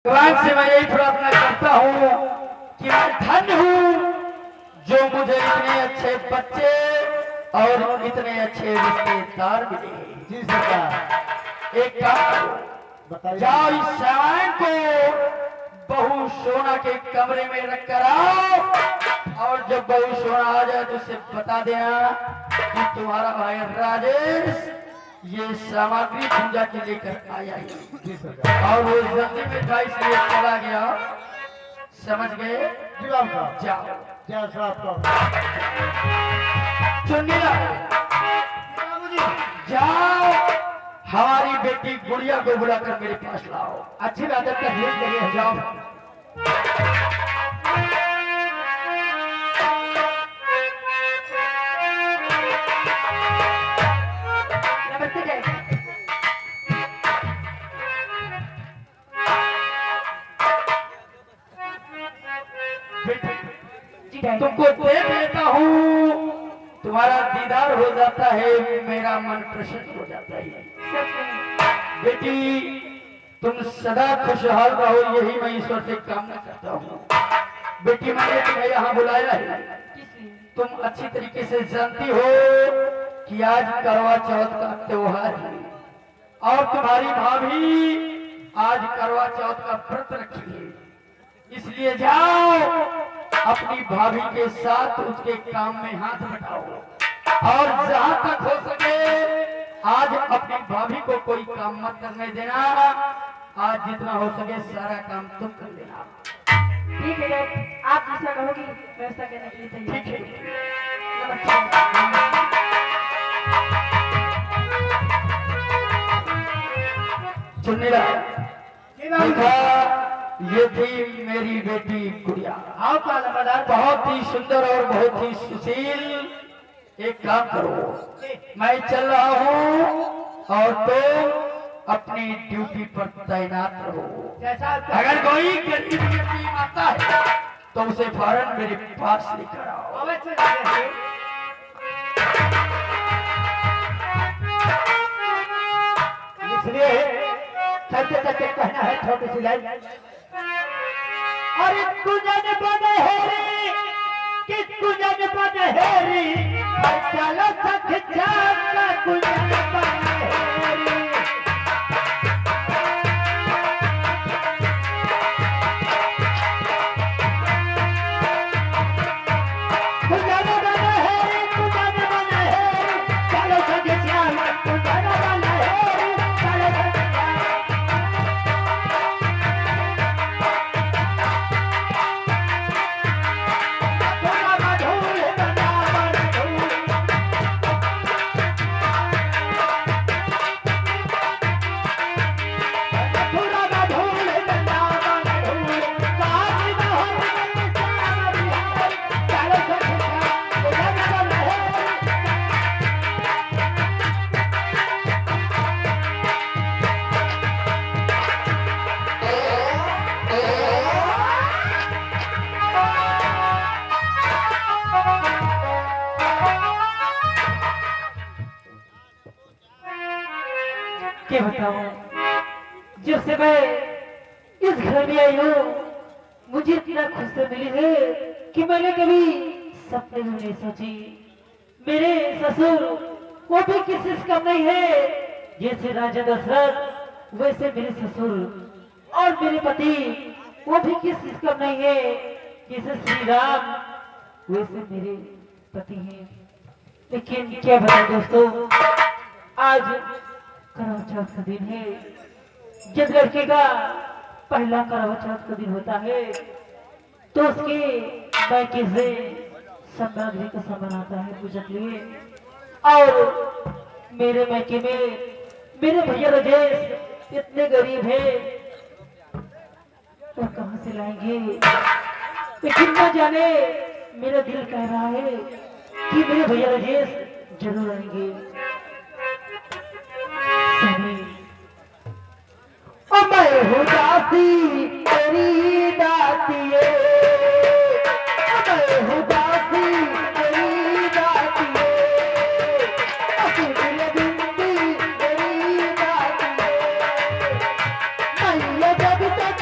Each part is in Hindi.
भगवान से मैं यही प्रार्थना करता हूँ कि मैं धन्य हूँ जो मुझे इतने अच्छे बच्चे और इतने अच्छे रिश्तेदार मिले। जी सरकार। एक काम करो, बताइए। जाओ इस सामान को बहू सोना के कमरे में रख कर आओ और जब बहू सोना आ जाए तो उसे बता देना कि तुम्हारा भाई राजेश ये सामग्री पूजा के लेकर आया है। जी सरकार। और वो जल्दी में था इसलिए चला गया। समझ गए? जी आपका। जाओ जय श्री आपका। चुनिया जाओ हमारी बेटी गुड़िया को बुलाकर मेरे पास लाओ। अच्छी बात है, तकलीफ लगे है। जाओ। नमस्ते जय। जी जय। तुमको देख लेता हूँ, तुम्हारा दीदार हो जाता है, मेरा मन प्रसन्न हो जाता है। सच में। बेटी तुम सदा खुशहाल रहो, यही मैं ईश्वर से कामना करता हूँ। बेटी मैंने तुम्हें यहाँ बुलाया है, किस लिए? तुम अच्छी तरीके से जानती हो कि आज करवा चौथ का त्योहार है और तुम्हारी भाभी आज करवा चौथ का व्रत रखी है। इसलिए जाओ अपनी भाभी के साथ उसके काम में हाथ बटाओ और जहां तक हो सके आज अपनी भाभी को कोई काम मत करने देना। आज जितना हो सके सारा काम तुम कर लेना। ठीक है जय, आप जैसा कहोगी व्यवस्था करने के लिए तैयार ठीक हैं। है। नमस्ते। चुन्नीला देखा, ये थी मेरी बेटी गुड़िया। आपका नंबरदार। बहुत ही सुंदर और बहुत ही सुशील। एक काम करो, मैं चल रहा हूँ और तुम अपनी ड्यूटी पर तैनात रहो। जैसा आपका। अगर कोई गरीब यतीम आता है तो उसे फौरन मेरे पास लेकर आओ। अवश्य जैसे। इसलिए चलते चलते कहना है छोटी सी लाइन। अरे तुझन बदहेरी कि तुझन बदहेरी, चलो सख जाका तुझन बदहेरी। तुझन बदहेरी, तुझन बदहेरी, चलो सख जाका तुझन बदहेरी, चलो सख जाका। थोड़ा मधुर बना मधुर। थोड़ा मधुर बना मधुर। काज बहुत सारी है, चलो सख जाका तुझन बदहेरी। क्या बताऊं, जब से मैं इस घर में आई हूँ मुझे इतना खुशी मिली है कि मैंने कभी सपने में नहीं सोची। मेरे ससुर वो भी किसी से कम नहीं है, जैसे राजा दशरथ वैसे मेरे ससुर, और मेरे पति वो भी किसी से कम नहीं है, जैसे श्री राम वैसे मेरे पति हैं। लेकिन क्या बताऊं दोस्तों, आज करवा चौथ का दिन है। जब लड़के का पहला करवा चौथ का दिन होता है तो उसके मायके से सामग्री का सामान आता है पूजा के लिए। और मेरे मायके में मेरे भैया राजेश इतने गरीब है तो कहां से लाएंगे। लेकिन न जाने मेरा दिल कह रहा है कि मेरे भैया राजेश जरूर आएंगे। ओ मैं हूँ दासी तेरी दासिए, ओ मैं हूँ दासी तेरी दासिए, ओ तू दिल बिंदी तेरी दासिए। मैं जब तक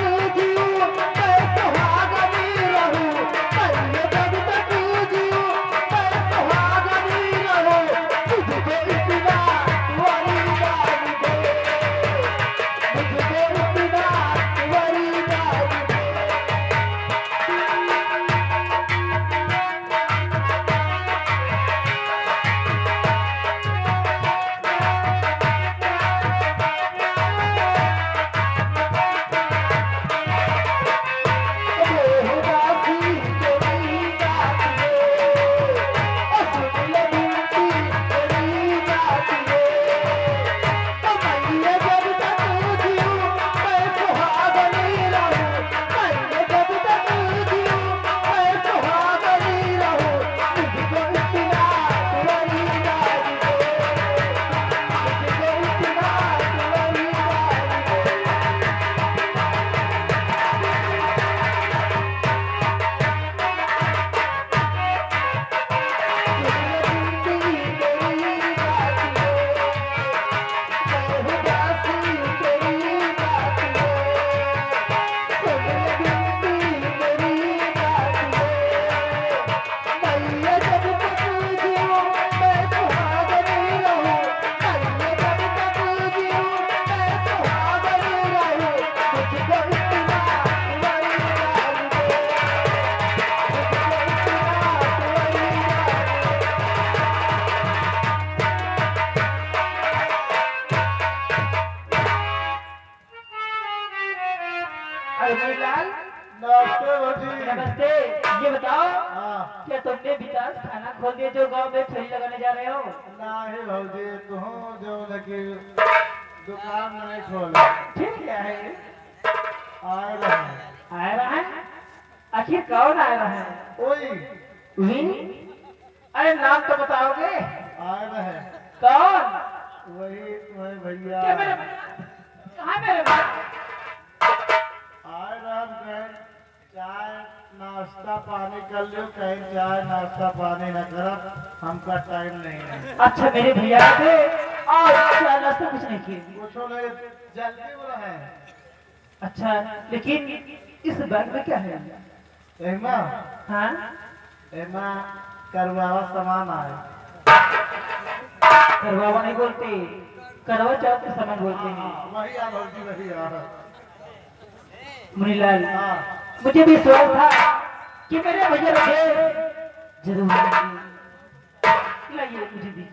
अरे मुनीलाल नमस्ते भौजी। नमस्ते। ये बताओ हाँ क्या तुमने विकास खाना खोल दिया जो गांव में ठेली लगाने जा रहे हो? नहीं भौजी, तुम जो लगी दुकान नहीं खोले ठीक क्या है? आए रहे। आ रहा है? आखिर कौन आ रहा है? ओई विन? अरे नाम तो बताओगे? आए रहे। कौन? वही वही भैया क्या मेरे कहाँ मेरे भाई? आए रहे। कहीं चाय नाश्ता पानी कर लियो, कहीं चाय नाश्ता पानी न करब, हमका टाइम नहीं है। अच्छा मेरे भैया थे और चाय नाश्ता कुछ नहीं किए। कुछो नहीं, जल्दी बोला है। अच्छा लेकिन इस बैग में क्या है? एमा हाँ एमा करवावा सामान आए। करवावा नहीं बोलते, करवा चौथ के सामान बोलते हैं। वही आ भौजी, वही आ। मुनीलाल हाँ मुझे विश्वास था कि मेरे भैया रखे जरूर आएंगे। लाइए मुझे दीजिए।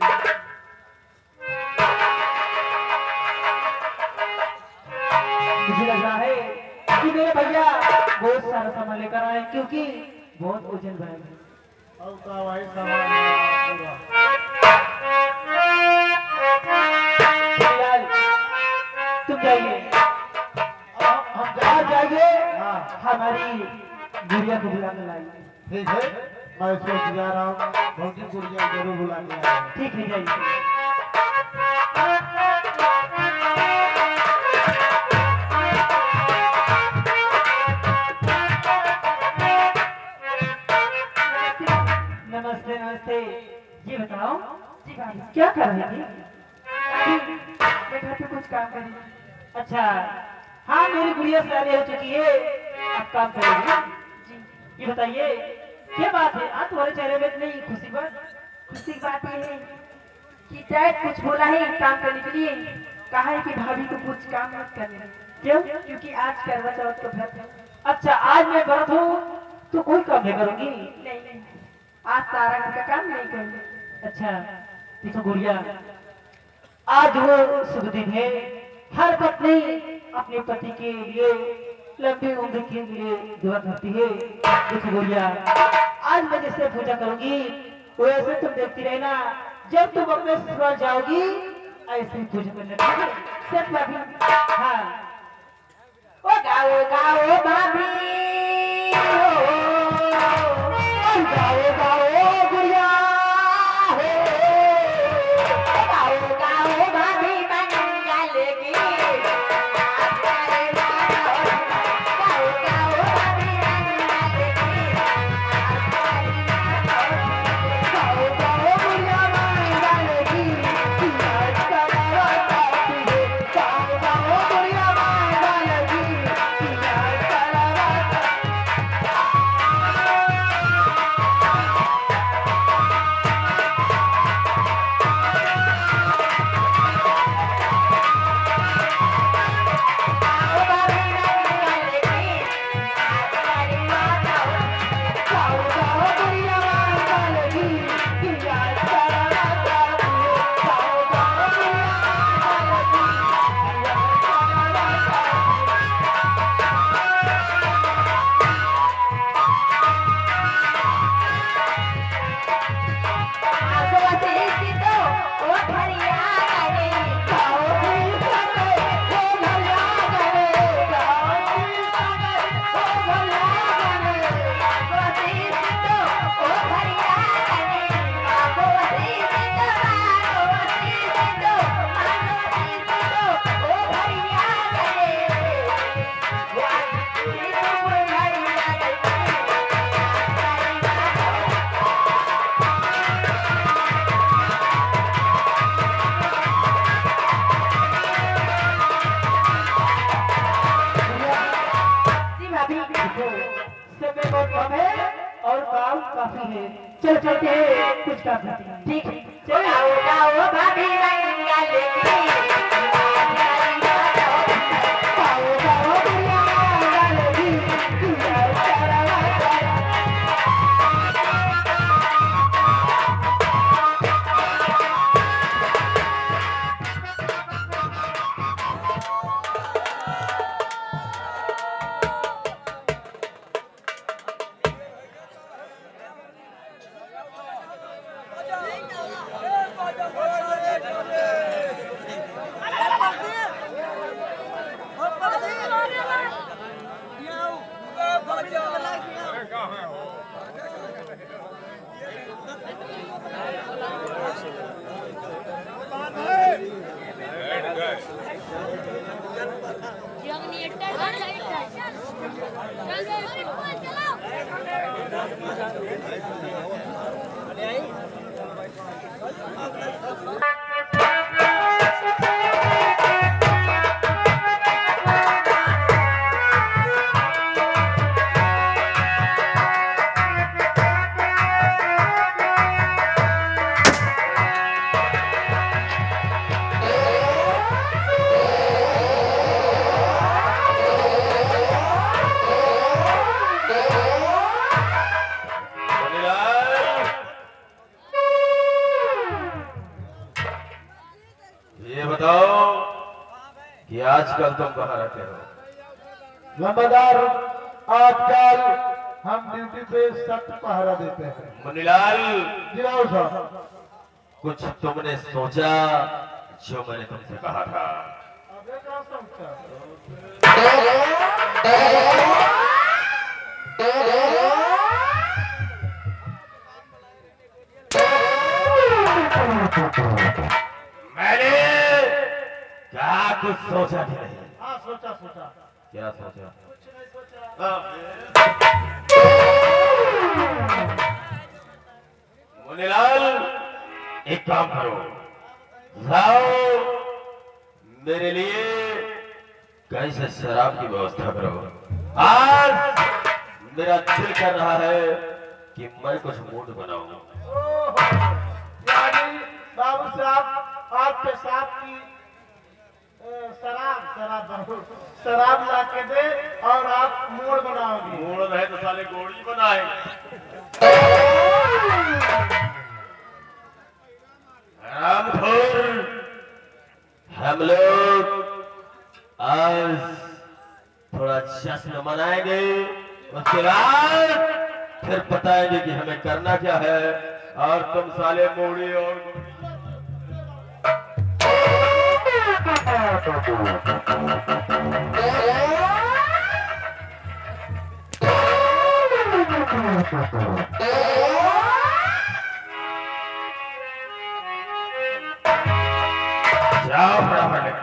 मुझे लग रहा है कि मेरे भैया बहुत सारा सामान लेकर आए क्योंकि बहुत वजन बैग है। और का वही सामान है पूरा। मुनीलाल तुम जाइए, हम बाहर जाइए, हाँ हमारी गुड़िया को बुला कर लाइए। ठीक है, मैं इसको जा रहा हूँ। भौजी गुड़िया जरूर बुला के आएंगे। ठीक है जाइए। नमस्ते नमस्ते। जी बताओ जी भाभी क्या कर रही थी? मैं घर पे कुछ काम कर रही थी। अच्छा हाँ मेरी गुड़िया शादी हो चुकी है, अब काम करेगी। जी ये बताइए क्या बात है? आज तुम्हारे चेहरे में इतनी खुशी बात? खुशी की बात यह है कि डैड कुछ बोला है काम करने के लिए। कहा है कि भाभी को कुछ काम मत करने, क्यों? क्योंकि आज करवा चौथ का व्रत है। अच्छा आज मैं व्रत हूँ तो कोई काम नहीं करूंगी। नहीं नहीं, आज सारा घर का काम नहीं करेंगे। अच्छा देखो गुड़िया, आज वो शुभ दिन है। हर पत्नी अपने पति के लिए लंबी उम्र के लिए दुआ करती है। देखो गुड़िया, आज मैं जैसे पूजा करूंगी वैसे तुम देखती रहना। जब तुम अपने ससुराल जाओगी ऐसे ही पूजा करने लगोगी। सब भाभी हाँ ओ गाओ गाओ भाभी गाओ गाओ गुड़िया हो। गाओ गाओ भाभी मंगल की। गाओ गाओ भाभी मंगल की। गाओ गाओ गुड़िया मंगल की, आज करवा चौथ है। गाओ गाओ गुड़िया मंगल की, आज करवा चौथ। गाओ भाभी मंगल की। आज करवा चौथ। गाओ गाओ गुड़िया मंगल की, आज करवा चौथ है। गाओ गाओ गुड़िया मंगल की, आज करवा चौथ है। जी भाभी, समय बहुत कम है और काम काफी है। चलो चलते हैं, कुछ काम करते हैं। ठीक है। गाओ गाओ भाभी मंगल की। गाओ गाओ गुड़िया मंगल की, आज करवा चौथ है। ये बताओ कि आजकल तुम कहाँ रहते हो? लंबादार, आजकल हम ड्यूटी पे सख्त पहरा देते हैं। मुनीलाल, जी राव साहब। कुछ तुमने सोचा जो मैंने तुमसे कहा था? अबे क्या सोचा? मैंने क्या कुछ सोचा भी नहीं। हाँ सोचा सोचा। क्या सोचा? कुछ नहीं सोचा। मुनीलाल, एक काम करो, जाओ मेरे लिए कहीं से शराब की व्यवस्था करो। आज मेरा दिल कर रहा है कि मैं कुछ मूड बनाऊं। यानी बाबू साहब आप पेशाब की शराब ला के दे और आप मोड़ बनाओगे। मूड रहे तो साले गोली बनाए। रामखोर, हम लोग आज थोड़ा जश्न मनाएंगे, उसके बाद फिर बताएंगे कि हमें करना क्या है। और तुम साले मोड़ी और जाओ फटाफट।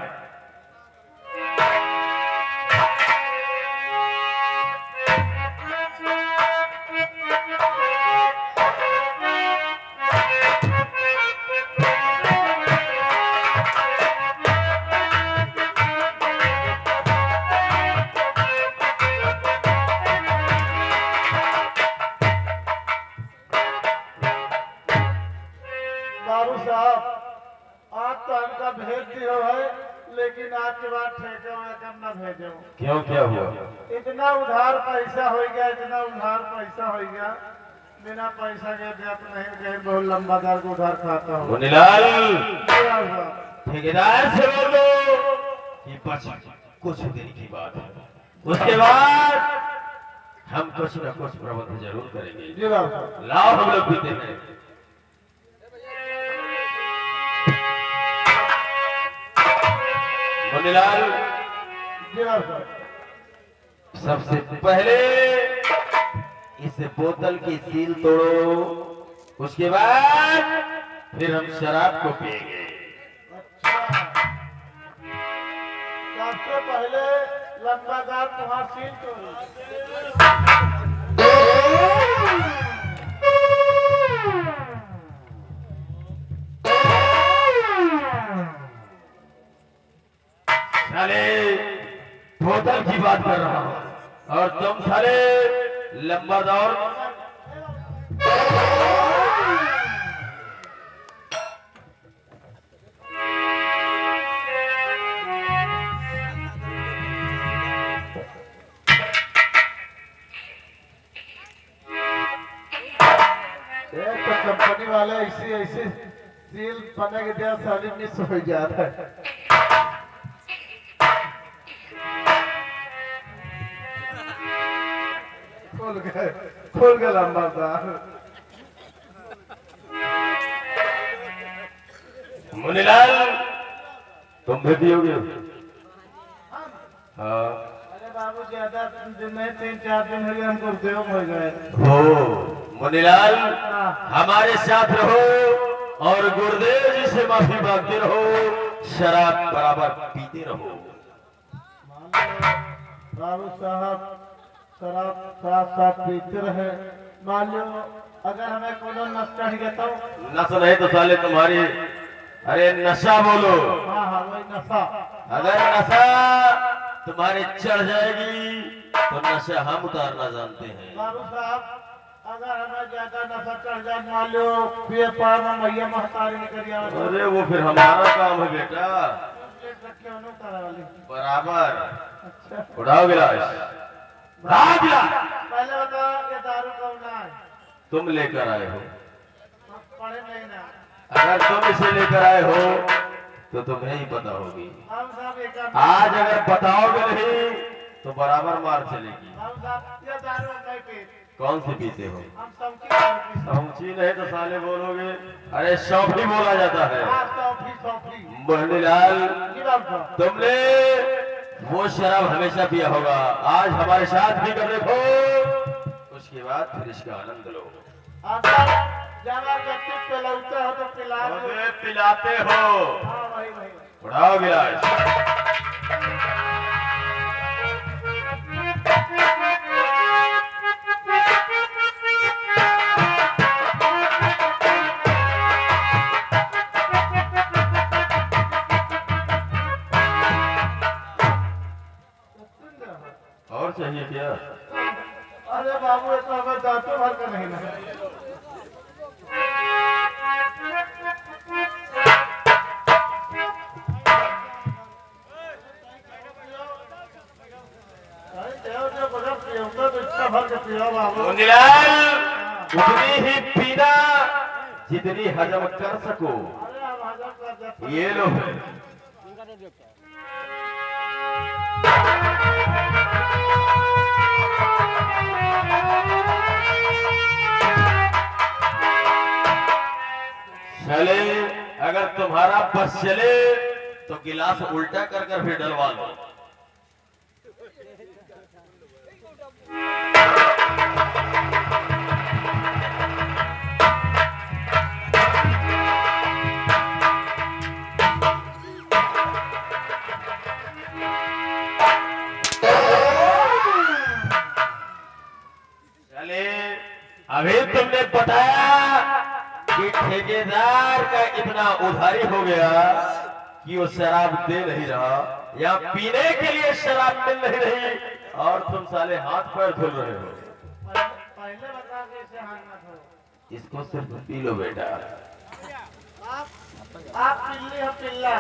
बाबू साहब आज तो हमका भेज दियो है, लेकिन आज के बाद ठेके हुए कब न भेजो। क्यों, क्या हुआ? इतना उधार पैसा हो गया, इतना उधार पैसा हो गया, बिना पैसा के देत नहीं गए। बहुत लंबा दार को उधार खाता हूँ। मुनीलाल, जी राव साहब। ठेकेदार से बोल दो कि बस कुछ दिन की बात है, उसके बाद हम कुछ न कुछ प्रबंध जरूर करेंगे। जी राव साहब। लाओ हम लोग पीते हैं। मुनीलाल, जी राव साहब। सबसे पहले इस बोतल की सील तोड़ो, उसके बाद फिर हम शराब को पिएंगे। अच्छा, सबसे पहले लंबादार तुम्हारा सील तोड़ो। साले बोतल की बात कर रहा हूं और तुम साले लंबा दौर। एक तो कंपनी वाले ऐसी ऐसी सील बना के दिया, साली मिस हो जा रहा है। खोल गए लंबा दार। मुनीलाल, तुम भी पियोगे? हाँ। अरे बाबू ज्यादा दिन नहीं, 3-4 दिन हो गए हमको उद्योग हो गए। हो मुनीलाल, हमारे साथ रहो और गुरुदेव जी से माफी मांगते रहो, शराब बराबर पीते रहो। बाबू साहब शराब साथ साथ पीते रहे। मान लो अगर हमें कोनो नस चढ़ गया तो? नस नहीं तो साले तुम्हारी, अरे नशा बोलो। हाँ हाँ वही नशा। अगर नशा तुम्हारी चढ़ जाएगी तो नशा हम उतारना जानते हैं। बाबू साहब अगर हमें ज्यादा नशा चढ़ जाए, मान लो पिए पार में मैया महतारी निकल जाए, अरे वो फिर हमारा काम है बेटा। बराबर। अच्छा उठाओ गिलास, उठाओ गिलास। पहले बताओ ये दारू कौन है? तुम लेकर आए हो। हम पढ़े नहीं ना। अगर तुम इसे लेकर आए हो तो तुम्हें ही पता होगी। हम साहब एक आज अगर बताओगे नहीं तो बराबर मार चलेगी। हम साहब ये दारू हम नहीं पीते। कौन सी पीते हो? हम सबकी दारू पीते। समझी नहीं तो साले बोलोगे। अरे सौफी बोला जाता है। हाँ सौफी सौफी। बहनीलाल जी बाबू साहब। तुमने वो शराब हमेशा पिया होगा, आज हमारे साथ भी कर देखो, उसके बाद फिर इसका आनंद लो। अगर जबरदस्ती पिलाते हो तो पिला दो। अबे पिलाते हो। हाँ वही वही। उठाओ गिलास। और चाहिए क्या? अरे बाबू ये तो हमें दांतों भर का नहीं ना। मुंजीलाल उतनी ही पीना जितनी हजम कर सको। ये लो। चले अगर तुम्हारा बस चले तो गिलास उल्टा कर कर फिर डलवा लो। चले अभी तुमने बताया कि ठेकेदार का इतना उधारी हो गया कि वो शराब दे नहीं रहा, या पीने के लिए शराब मिल नहीं रही, और तुम साले हाथ पैर धुल रहे हो। पहले बता के इसे हाथ मत धो। इसको सिर्फ पी लो बेटा। आप पिल्ली हो पिल्ला।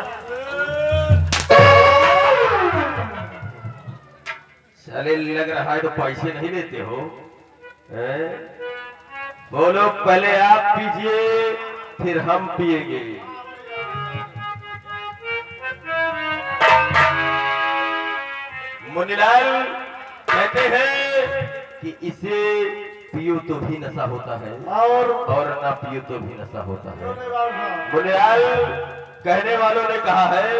साले लग रहा है तो पैसे नहीं देते हो। हैं? बोलो पहले आप पीजिए फिर हम पिएंगे। मुनीलाल कहते हैं कि इसे पियो तो भी नशा होता है और ना पियो तो भी नशा होता है। मुनीलाल कहने वालों ने कहा है,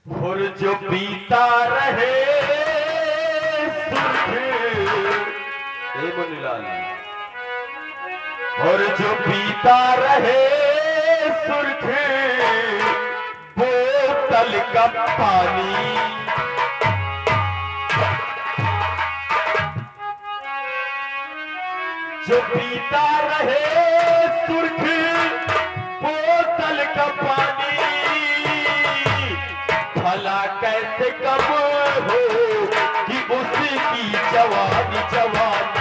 और जो पीता रहे मुनीलाल, और जो पीता रहे सुर्ख बोतल का पानी, जो पीता रहे सुर्ख बोतल का पानी, भला कैसे कम हो कि उसकी जवानी जवानी।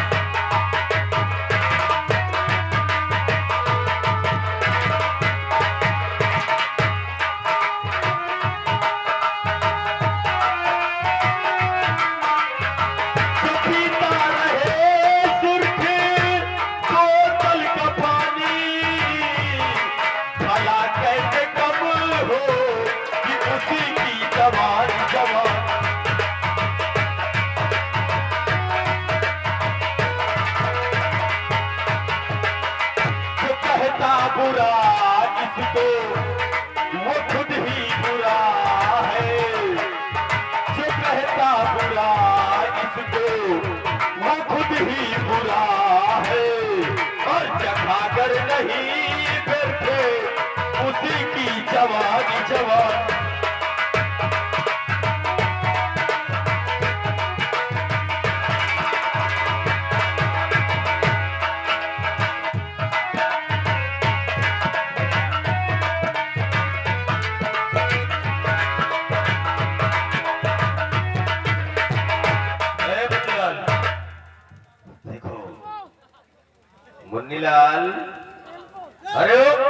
मुन्नीलाल, अरे ओ,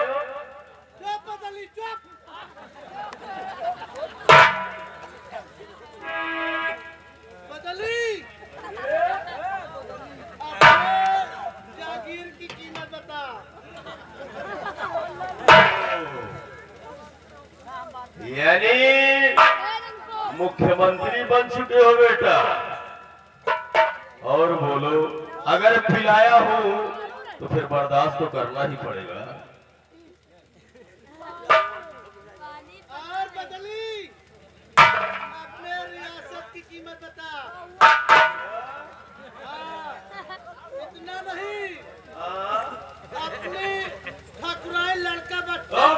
जागीर की कीमत बता। यानी मुख्यमंत्री बन चुके हो बेटा। और बोलो, अगर पिलाया हूं तो फिर बर्दाश्त तो करना ही पड़ेगा। और बदली अपने रियासत की कीमत बता। इतना नहीं, अपने ठाकुराई लड़का बच्चा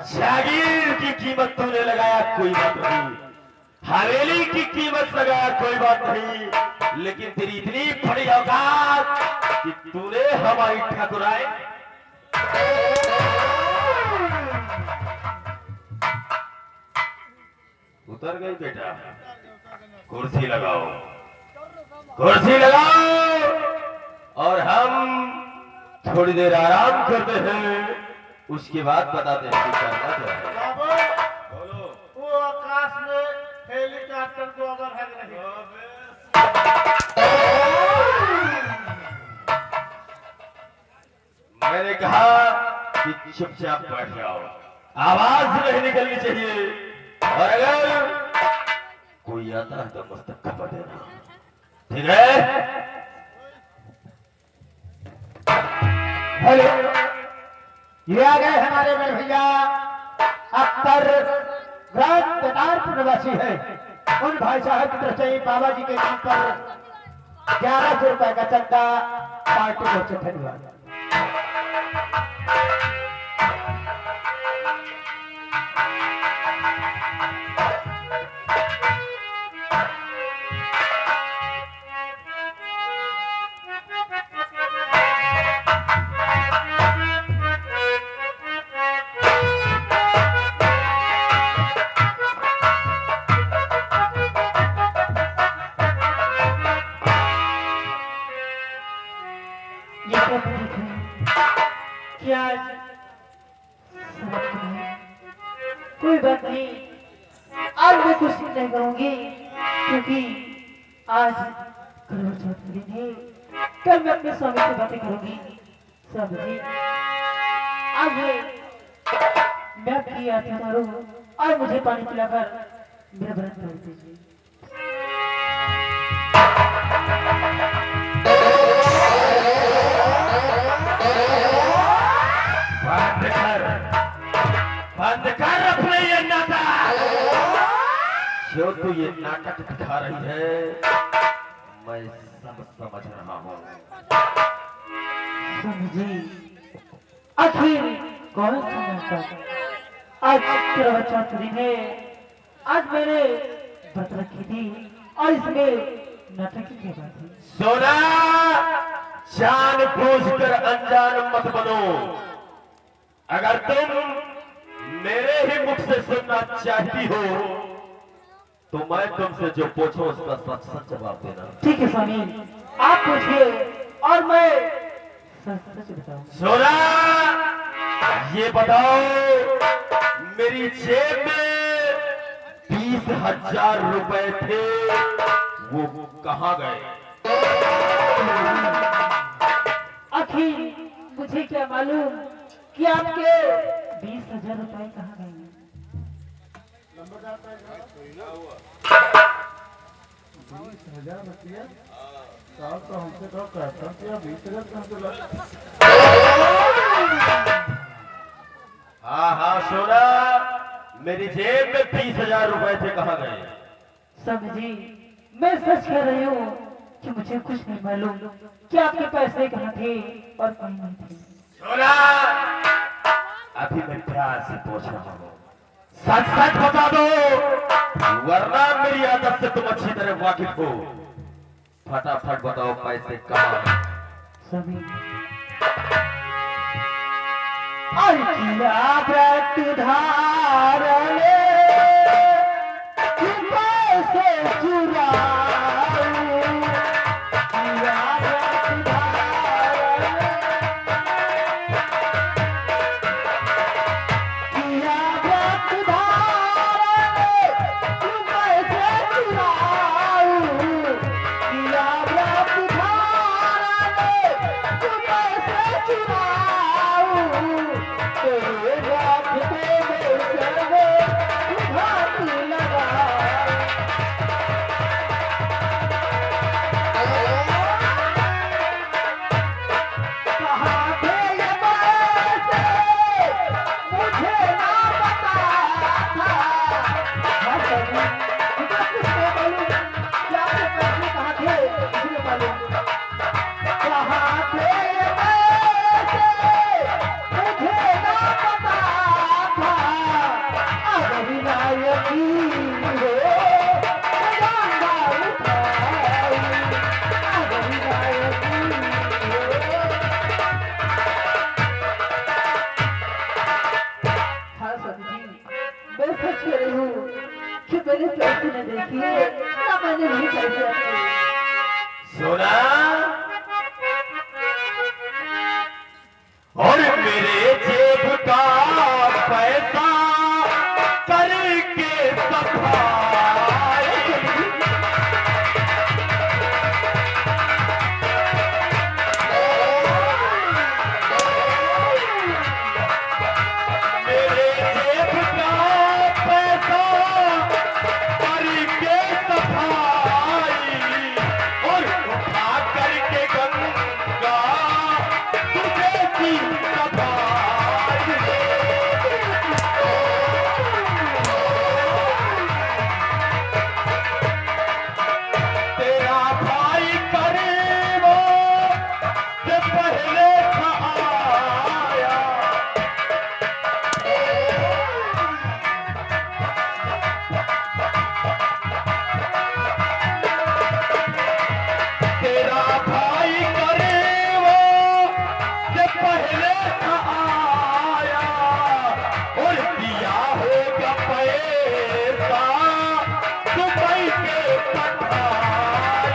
जागीर की कीमत तूने लगाया कोई बात नहीं, हवेली की कीमत लगाया कोई बात नहीं, लेकिन तेरी इतनी बड़ी औकात कि तूने हमारी ठाकुराई उतर गई बेटा। कुर्सी लगाओ, कुर्सी लगाओ और हम थोड़ी देर आराम करते हैं, उसके बाद बताते हैं कि करना क्या है। बाबू, बोलो। वो आकाश में हेलीकॉप्टर को अगर है नहीं। मैंने कहा कि चुपचाप बैठ जाओ, आवाज नहीं निकलनी चाहिए, और अगर कोई आता है तो मस्तक खबर देना, ठीक है? हेलो, ये आ गए हमारे बड़े भैया अख्तर ग्राम बेतारपुर निवासी है। उन भाई साहब की तरफ से बाबा जी के नाम पर 1100 रुपए का चंदा पार्टी को से धन्यवाद। ये क्या बात है कि आज समाप्त नहीं? कोई बात नहीं, आज मैं कुछ नहीं करूंगी, क्योंकि आज करवा चौथ का दिन है। कल मैं अपने स्वामी से बातें करूंगी। स्वामी जी, आज मैं आपकी आज्ञा करूं और मुझे पानी पिलाकर मेरा व्रत तोड़ दीजिए। बंद कर अपने ये नाटक। जो तू ये नाटक दिखा रही है, मैं सब समझ रहा हूँ। स्वामी जी, आखिर कौन सा नाटक? आज करवा चौथ का दिन है। आज मैंने व्रत रखी थी और इसमें नाटक की क्या बात है? सोना, जानबूझकर अनजान मत बनो। अगर तुम मेरे ही मुख से सुनना चाहती हो तो मैं तुमसे जो पूछूं उसका सच सच जवाब देना। ठीक है स्वामी, आप पूछिए और मैं सच सच बताऊं। सोना, ये बताओ, मेरी जेब में 20,000 रुपए थे, वो कहाँ गए? आखिर मुझे क्या मालूम कि आपके 20,000 रुपए कहाँ गए? 20,000 रुपया साल तो हमसे तो कहता कि 20,000 कहाँ से ला? हाँ सोना, मेरी जेब में 20,000 रुपए थे, कहाँ गए? स्वामी जी, मैं सच कह रही हूँ कि मुझे कुछ नहीं मालूम कि आपके पैसे कहाँ थे और कहीं नहीं थे। सोना, अभी मैं प्यार से पूछ रहा हूँ, सच सच बता दो, वरना मेरी आदत से तुम अच्छी तरह वाकिफ हो। फटाफट बताओ पैसे कहाँ हैं? स्वामी और किया व्रत धारण तू पैसे चुराऊं, किया व्रत धारण, किया व्रत धारण तू पैसे चुराऊं, किया व्रत धारण तू पैसे चुराऊं, तेरे रास्ते में चले घाट लगा। कहाँ थे ये पैसे मुझे ना पता था। हाँ स्वामी, मुझे कुछ नहीं मालूम कि आपके पैसे कहाँ थे, मुझे नहीं मालूम। कहाँ थे ये पैसे मुझे ना पता था। अगर विनायकी हो गंगा उठाई, अगर विनायकी हो। हाँ स्वामी जी, मैं सच कह रही हूँ कि मैंने पैसे न देखिए ना मैंने नहीं पैसे आपके। सोना और मेरे जेब का पैसा करके सफाई, मेरे जेब का पैसा करके सफाई और उठा करके गंगा तुझे की सफाई। तेरा भाई करीबों से पहले था आया, तेरा भाई करीबों से पहले था आया और दिया होगा पैसा दुबई के पठार।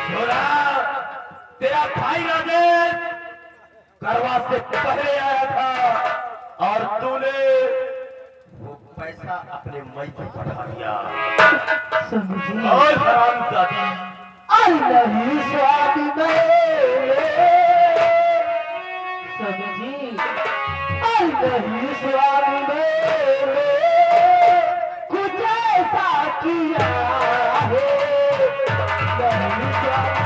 छोरा, तेरा भाई राजेश करवा से पहले आया था और तूने वो पैसा अपने मई पर पठा दिया। स्वामी जी, और हरामजादी नहीं स्वामी मेरे, स्वामी जी, नहीं स्वामी मेरे, कुछ ऐसा किया है, नहीं स्वामी।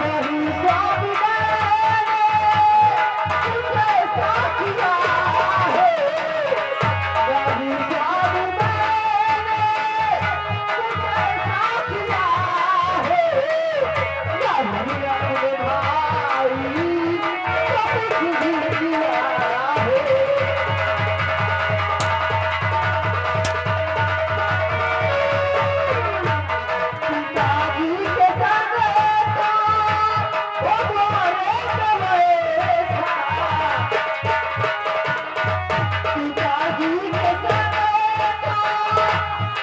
नहीं स्वामी मेरे, कुछ ऐसा किया है, नहीं स्वामी मैंने कुछ ऐसा किया है, नहीं अपने भाई को कुछ भी दिया है। पिताजी के समय था वो गोरे समय था, पिताजी के समय था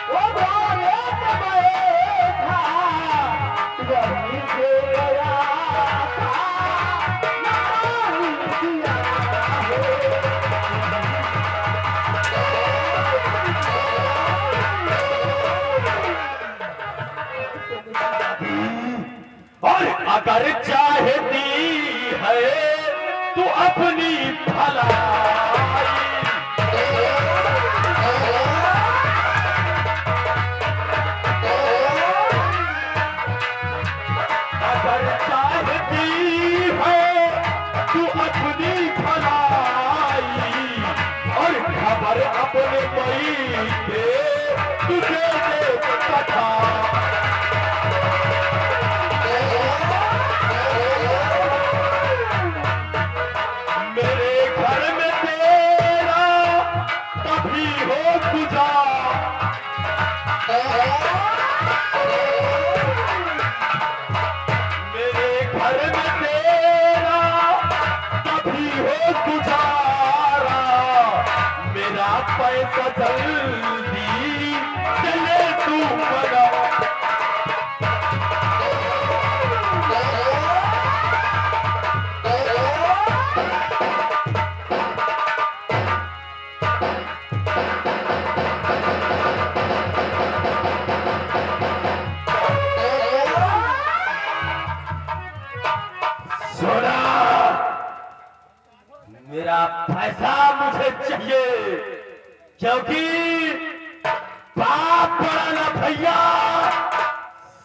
वो गोरे समय था, वहीं से गया था नानी किया और अगर चाहती है तू अपनी भलाई, अगर चाहती है तू अपनी भलाई और खबर अपने मई के तुझे दे पता। क्योंकि बाप बड़ा ना भैया,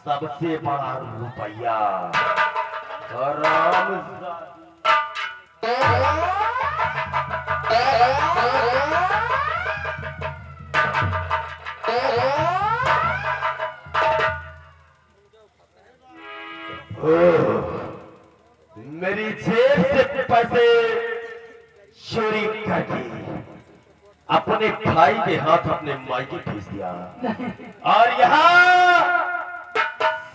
सबसे बड़ा रुपया। हराम मेरी जेब से पैसे चोरी करके अपने भाई के हाथ अपने मायके भेज दिया, और यहाँ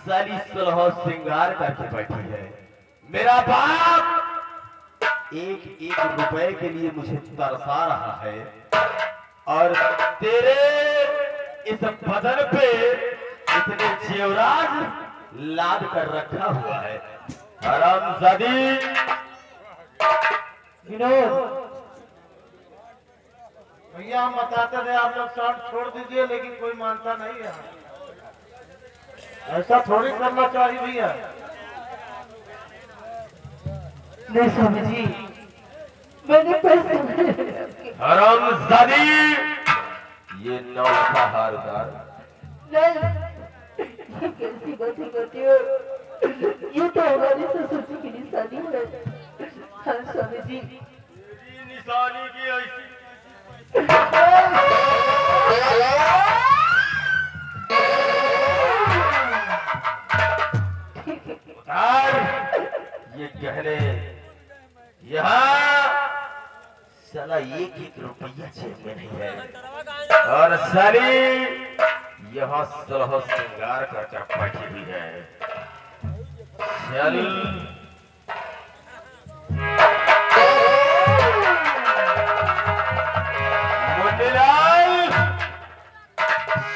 साली सुलह श्रृंगार करके बैठी है। मेरा बाप एक एक रुपए के लिए मुझे तरसा रहा है, और तेरे इस बदन पे इतने जेवरात लाद कर रखा हुआ है। हरामजादी। विनोद, भैया हम बताते थे आप लोग शॉर्ट छोड़ दीजिए, लेकिन कोई मानता नहीं है। ऐसा थोड़ी करना चाहिए भैया। नहीं स्वामी जी, मैंने पैसे नहीं रखे। हरामजादी, ये नौका हारदार। नहीं, ये कैसी बातें करती हो? ये तो हमारी ससुर जी की निशानी है। हाँ स्वामी जी, निशानी की ऐसी उतार ये गहने। यहाँ साला एक एक रुपया जेब में नहीं है, और साली यहाँ सलह श्रृंगार करके बैठी हुई है। चल मुन्नीलाल,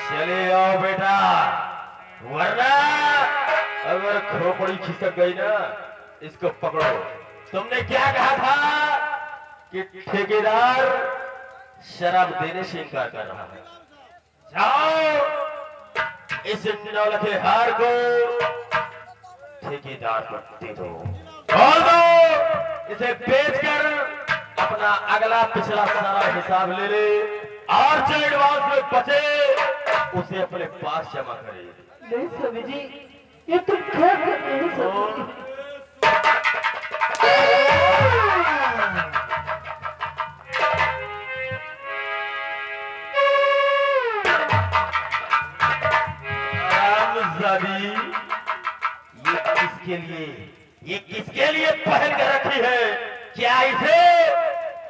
चले आओ बेटा, वरना अगर खोपड़ी खिसक गई ना, इसको पकड़ो। तुमने क्या कहा था कि ठेकेदार शराब देने से इनकार कर रहा है? जाओ इस नौलखे हार को ठेकेदार को दे दो, बोल दो इसे बेचकर अपना अगला पिछला सारा हिसाब ले ले, और जो एडवांस में बचे उसे अपने पास जमा करे। नहीं स्वामी जी, ये तुम क्या कर रहे हो स्वामी जी? हरामजादी, ये किसके लिए पहन कर रखी है? क्या इसे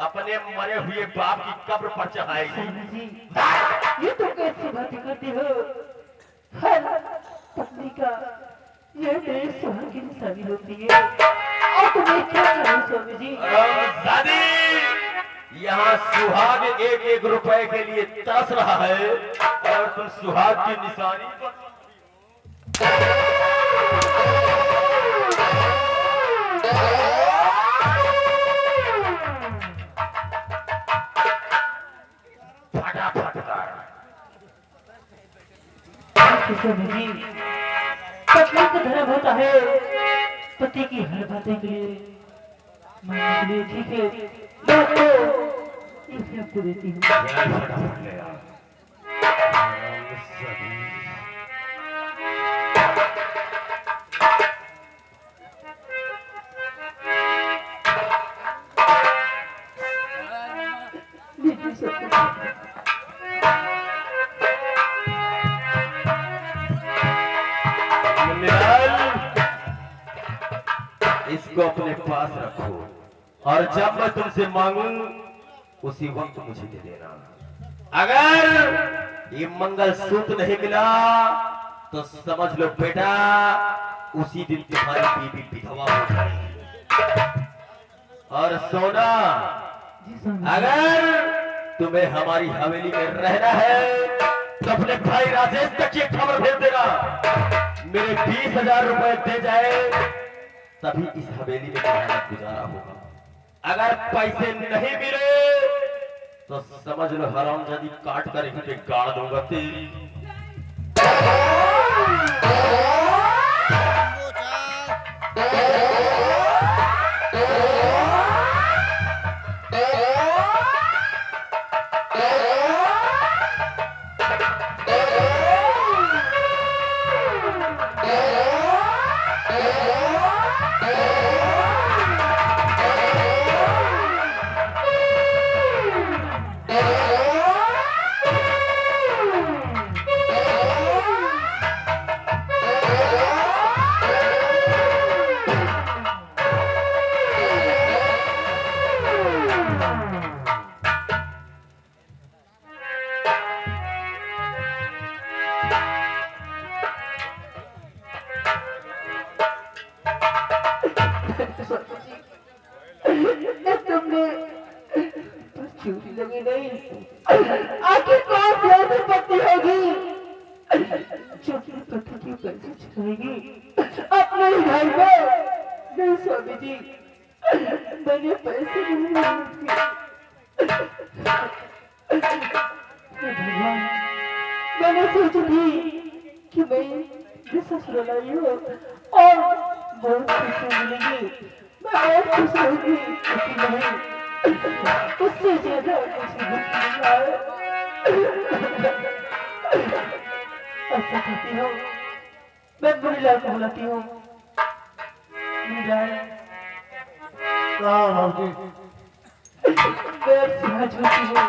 अपने मरे हुए बाप की कब्र पर चढ़ाएगी? स्वामी जी, ये तुम कैसी बातें करती हो? हर पत्नी का ये मेरे सुहाग की निशानी होती है, और तुम्हें क्या करूं स्वामी जी? हरामजादी, यहाँ सुहाग एक एक रुपए के लिए तरस रहा है, और तुम सुहाग की निशानी पर फटाफट कर। स्वामी जी, पत्नी का धर्म होता है पति की हर बातें के लिए मानने के लिए। ठीक है, मैं तो इसे आपको देती हूँ। फटाफट ले आओ। लीजिए स्वामी जी। मुन्नीलाल, इसको अपने पास रखो, और जब मैं तुमसे मांगू उसी वक्त मुझे दे देना। अगर ये मंगलसूत्र नहीं मिला तो समझ लो बेटा, उसी दिन तुम्हारी बीवी विधवा हो जाएगी। और सोना, जी स्वामी जी। अगर तुम्हें हमारी हवेली में रहना है तो अपने भाई राजेश तक ये खबर भेज देना, मेरे 20,000 रुपए दे जाए तभी इस हवेली में तुम्हारा गुजारा होगा। अगर पैसे नहीं मिले तो समझ लो हरामजादी काट कर यहीं पे गाड़ दूंगा तेरी। होगी नहीं। आखिर कौन सी ऐसी पत्नी होगी जो अपने पति की पैसे छुड़ाएगी अपने ही भाई को? नहीं स्वामी जी, मैंने पैसे नहीं मांगे। भगवान, मैंने सोची थी कि मैं ससुराल आई हूँ और बहुत खुशी मिलेगी, मैं बहुत खुश होगी, लेकिन नहीं, उससे ज्यादा मुझे दुख मिला है। ऐसा करती हूँ, मैं मुनीलाल को बुलाती हूँ। मुनीलाल, कहा भाजी? मैं आपसे हाथ जोड़ती हूँ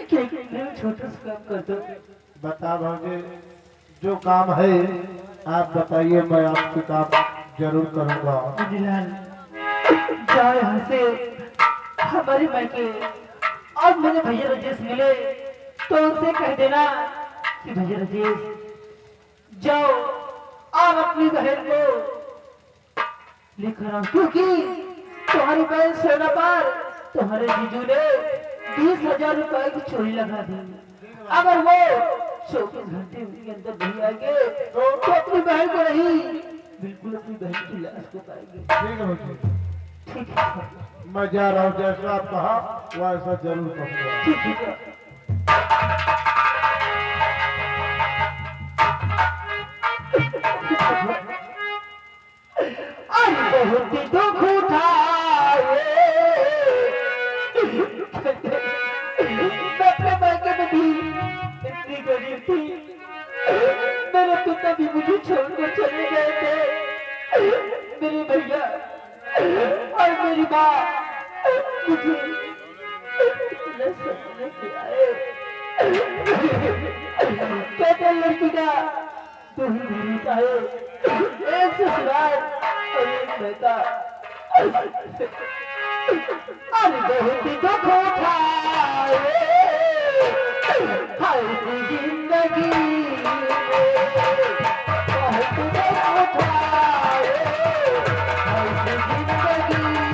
कि एक मेरा छोटा सा काम कर दो। बता भाजी, जो काम है आप बताइए, मैं आपके काम जरूर करूंगा। मुनीलाल, जाओ यहाँ से, हमारे मायके और मेरे भैया राजेश मिले तो उनसे कह देना कि भैया राजेश जाओ आप अपनी बहन को लेकर आओ, क्योंकि तुम्हारी बहन सोना पर तुम्हारे जीजू ने 20,000 रुपए की चोरी लगा दी। अगर वो 24 घंटे के अंदर नहीं आएंगे तो अपनी बहन को नहीं, बिल्कुल अपनी बहन की लाश को पाएंगे। ठीक है भाजी, ठीक है, मैं जा रहा हूँ, जैसा आप कहा वैसा जरूर करूंगा। ठीक है। बहुत दुख उठाए मैं अपने मायके में भी इतनी गरीब थी, मेरे पिता भी मुझे छोड़कर चले गए थे, मेरे भैया और मेरी माँ मुझे लेके आए। कहते लड़की का तू ही मेरी चाहे, एक ससुराल और एक बेटा। अरे बहुत दुख उठाए हाय जिंदगी में, बहुत दुख उठाए हाय जिंदगी में।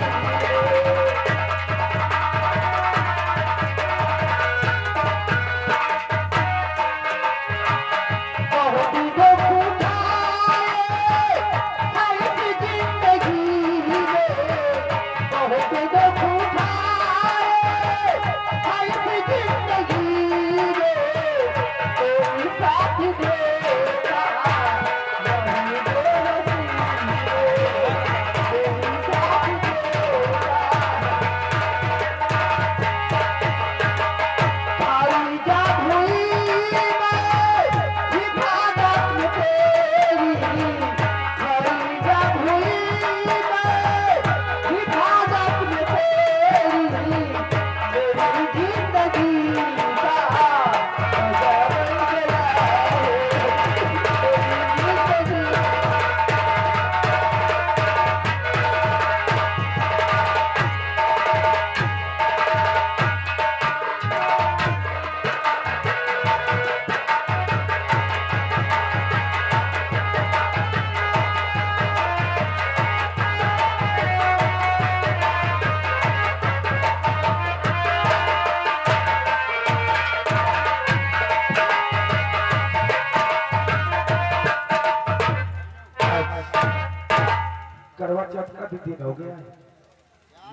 करवा चौथ का भी दिन हो गया है।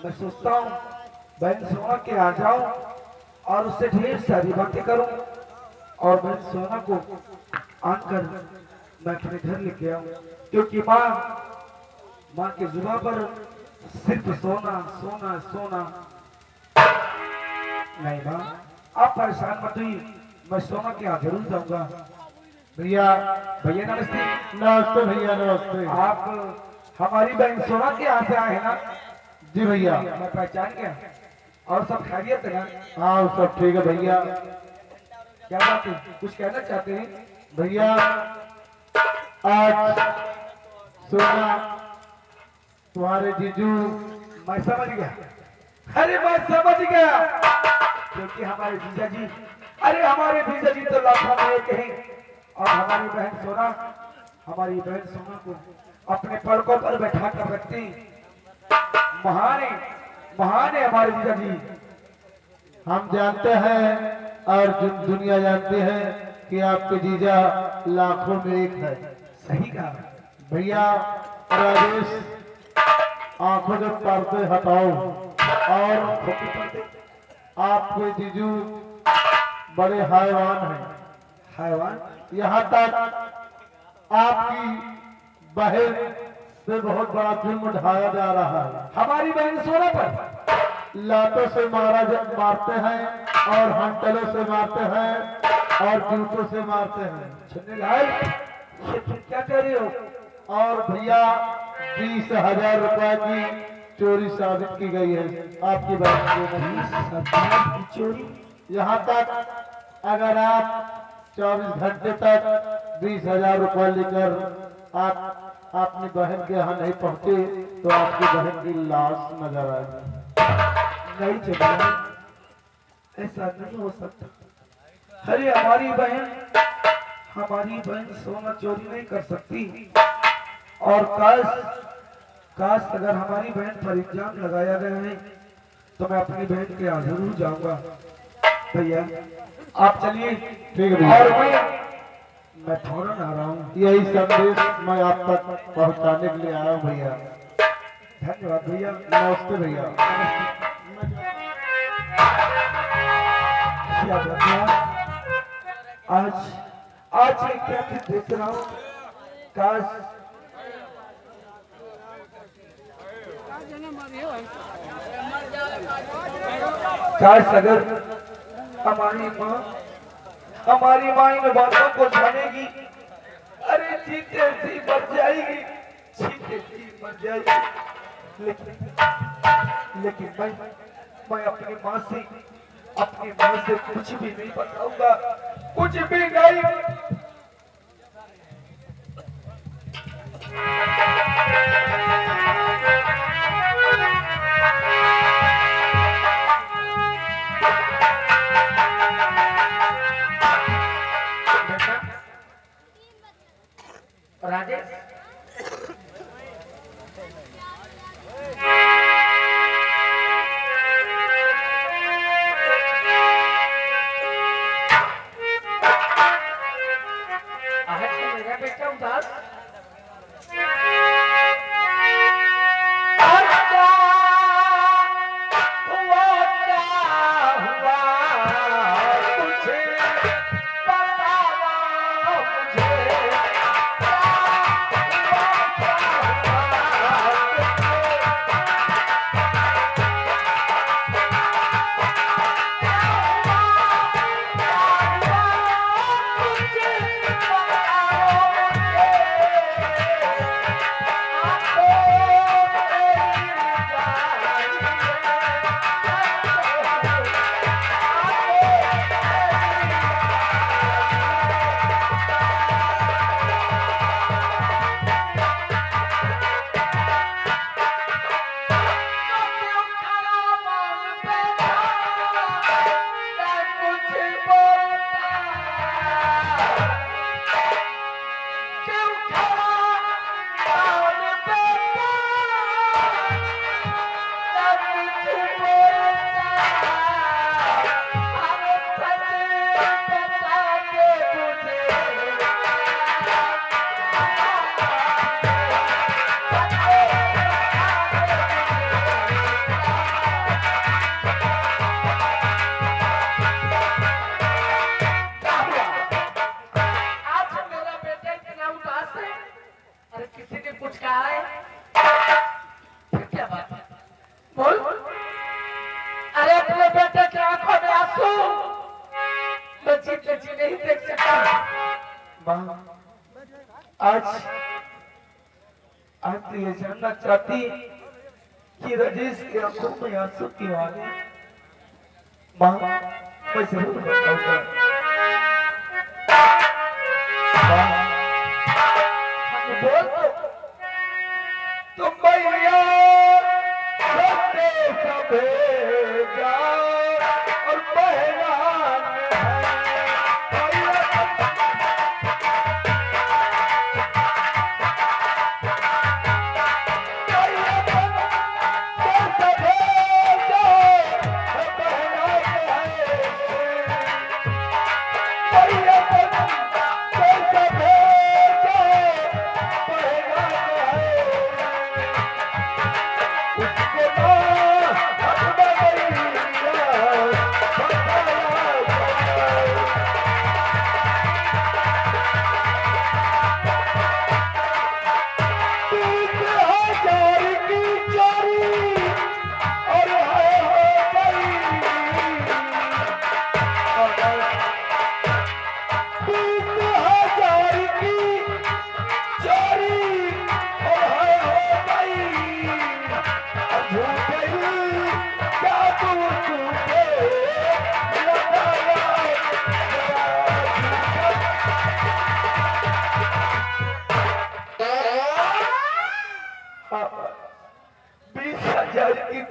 मैं सोचता हूँ बहन सोना के आ जाऊं और उससे ढेर सारी बातें करूं और बहन सोना को आकर मैं अपने घर लेके आऊं, क्योंकि माँ के जुबान पर सिर्फ सोना सोना सोना। नहीं माँ, आप परेशान मत हुई, मैं सोना के यहाँ जरूर जाऊंगा। भैया भैया नमस्ते। नमस्ते भैया, नमस्ते। आप हमारी बहन सोना के यहाँ से आए हैं ना? जी भैया। मैं पहचान गया। और सब खैरियत है ना? हाँ सब ठीक है भैया। क्या बात है, कुछ कहना चाहते हैं? भैया आज सोना तुम्हारे जीजू, मैं समझ गया। अरे मैं समझ गया, क्योंकि हमारे जीजा जी, अरे हमारे जीजा जी तो लाखों में एक हैं और हमारी बहन सोना को अपने पलकों पर बैठा कर रखती। महान है हमारे जीजा जी। हम जानते हैं और दुनिया जानती है कि आपके जीजा लाखों में एक है। सही कहा भैया राजेश, आंखों के पर्दे हटाओ और आपके जीजू बड़े हैवान हैं। हैवान यहाँ तक आपकी बहन से बहुत बड़ा जुल्म ढाया जा रहा है। हमारी बहन सोना पर लातों से मारते हैं और हंटलों से मारते हैं और जूतों से मारते हैं। सुनने लायक ये तुम क्या कह रहे हो? और भैया 20,000 रुपए की चोरी साबित की गई है आपकी बहन की। सरकार की चोरी। यहाँ तक अगर आप 24 घंटे तक 20,000 रुपए लेकर आप अपनी बहन के यहाँ नहीं पहुँचे तो आपकी बहन की लाश नजर आएगी। नहीं चलेगा, ऐसा नहीं हो सकता। अरे हमारी बहन सोना चोरी नहीं कर सकती। और काश अगर हमारी बहन पर इल्जाम लगाया गया है तो मैं अपनी बहन के यहाँ जरूर जाऊंगा। भैया आप चलिए। ठीक है भैया। और मैं फौरन आ रहा हूँ। यही संदेश मैं आप तक पहुँचाने के लिए आया हूँ भैया। धन्यवाद भैया। नमस्ते भैया। क्या बताया? आज ये क्या फिर देख रहा हूँ। काश अगर हमारी माँ इन बातों को जानेगी, अरे जीते जी मर जाएगी, जीते जी मर जाएगी। लेकिन मैं अपनी माँ से कुछ भी नहीं बताऊंगा, कुछ भी नहीं। राजेश आज मेरा बेटा उदास आज तो ये जानना चाहती कि राजेश के आंखों में आंसू क्यों आ गए। माँ मैं जरूर बताऊंगा। बोल तुम भैया भेजा और बहरान है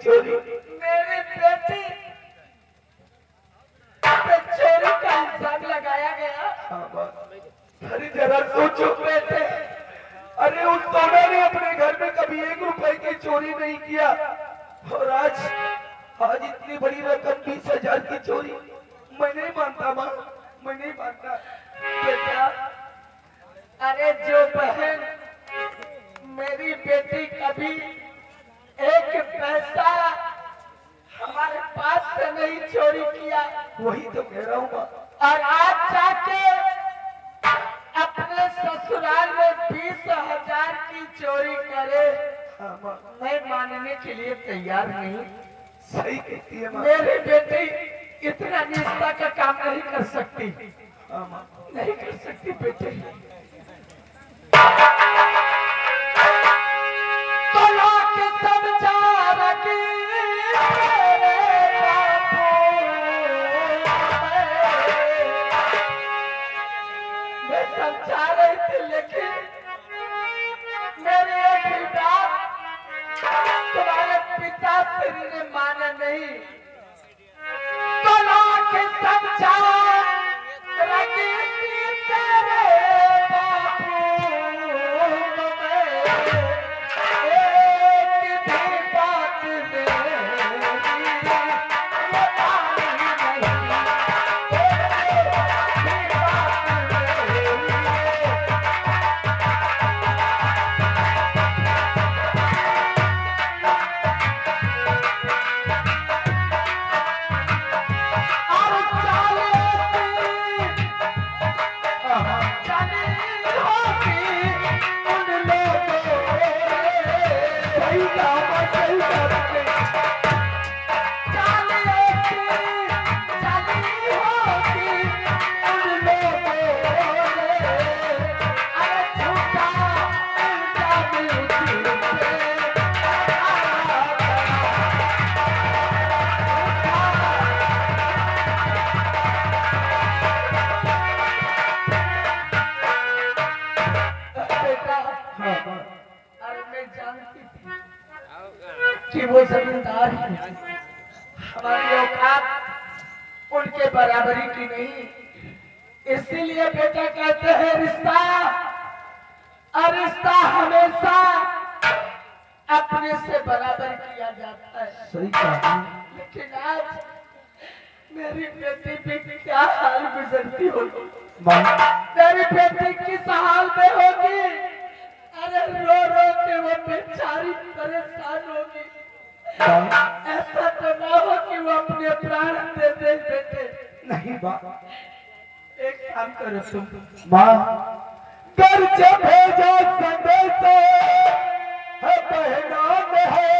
चोरी, मेरी बेटी पे चोरी का इल्जाम लगाया गया। अरे जरा सोचो बेटे, अरे उस सोना ने अपने घर में कभी 1 रुपए की चोरी नहीं किया, और आज इतनी बड़ी रकम 20,000 की चोरी। मैं नहीं मानता माँ, मैं नहीं मानता बेटा। अरे जो बहन मेरी बेटी कभी 1 पैसा हमारे पास से नहीं चोरी किया, वही तो कह रहा हूँ। और आज जाके अपने ससुराल में 20,000 की चोरी करे, मैं मानने के लिए तैयार नहीं। सही कहती है माँ। मेरी बेटी इतना निष्ठा का काम नहीं कर सकती, नहीं कर सकती बेटे। तो लाख समझा रखी मैं समझा रही थी, लेकिन मेरी एक ही बात तुम्हारे पिताश्री ने माना नहीं। तो लाख समझा रखी थी तेरे बापू में, एक भी बात मेरी ये मानी नहीं, एक भी बात मेरी। कि वो जमींदार है, हमारी औकात उनके बराबरी की नहीं। इसीलिए बेटा कहते हैं रिश्ता, और रिश्ता हमेशा अपने से बराबर किया जाता है। सही कहा। लेकिन आज मेरी बेटी भी क्या हाल गुजरती होगी, मेरी बेटी किस हाल में होगी। अरे रो रो के वो बेचारी परेशान होगी। ऐसा तो ना हो कि वो अपने प्राण दे दे बेटे। नहीं बाप, एक काम करो तुम माँ, घर से भेजो संदेश है पहनाम है,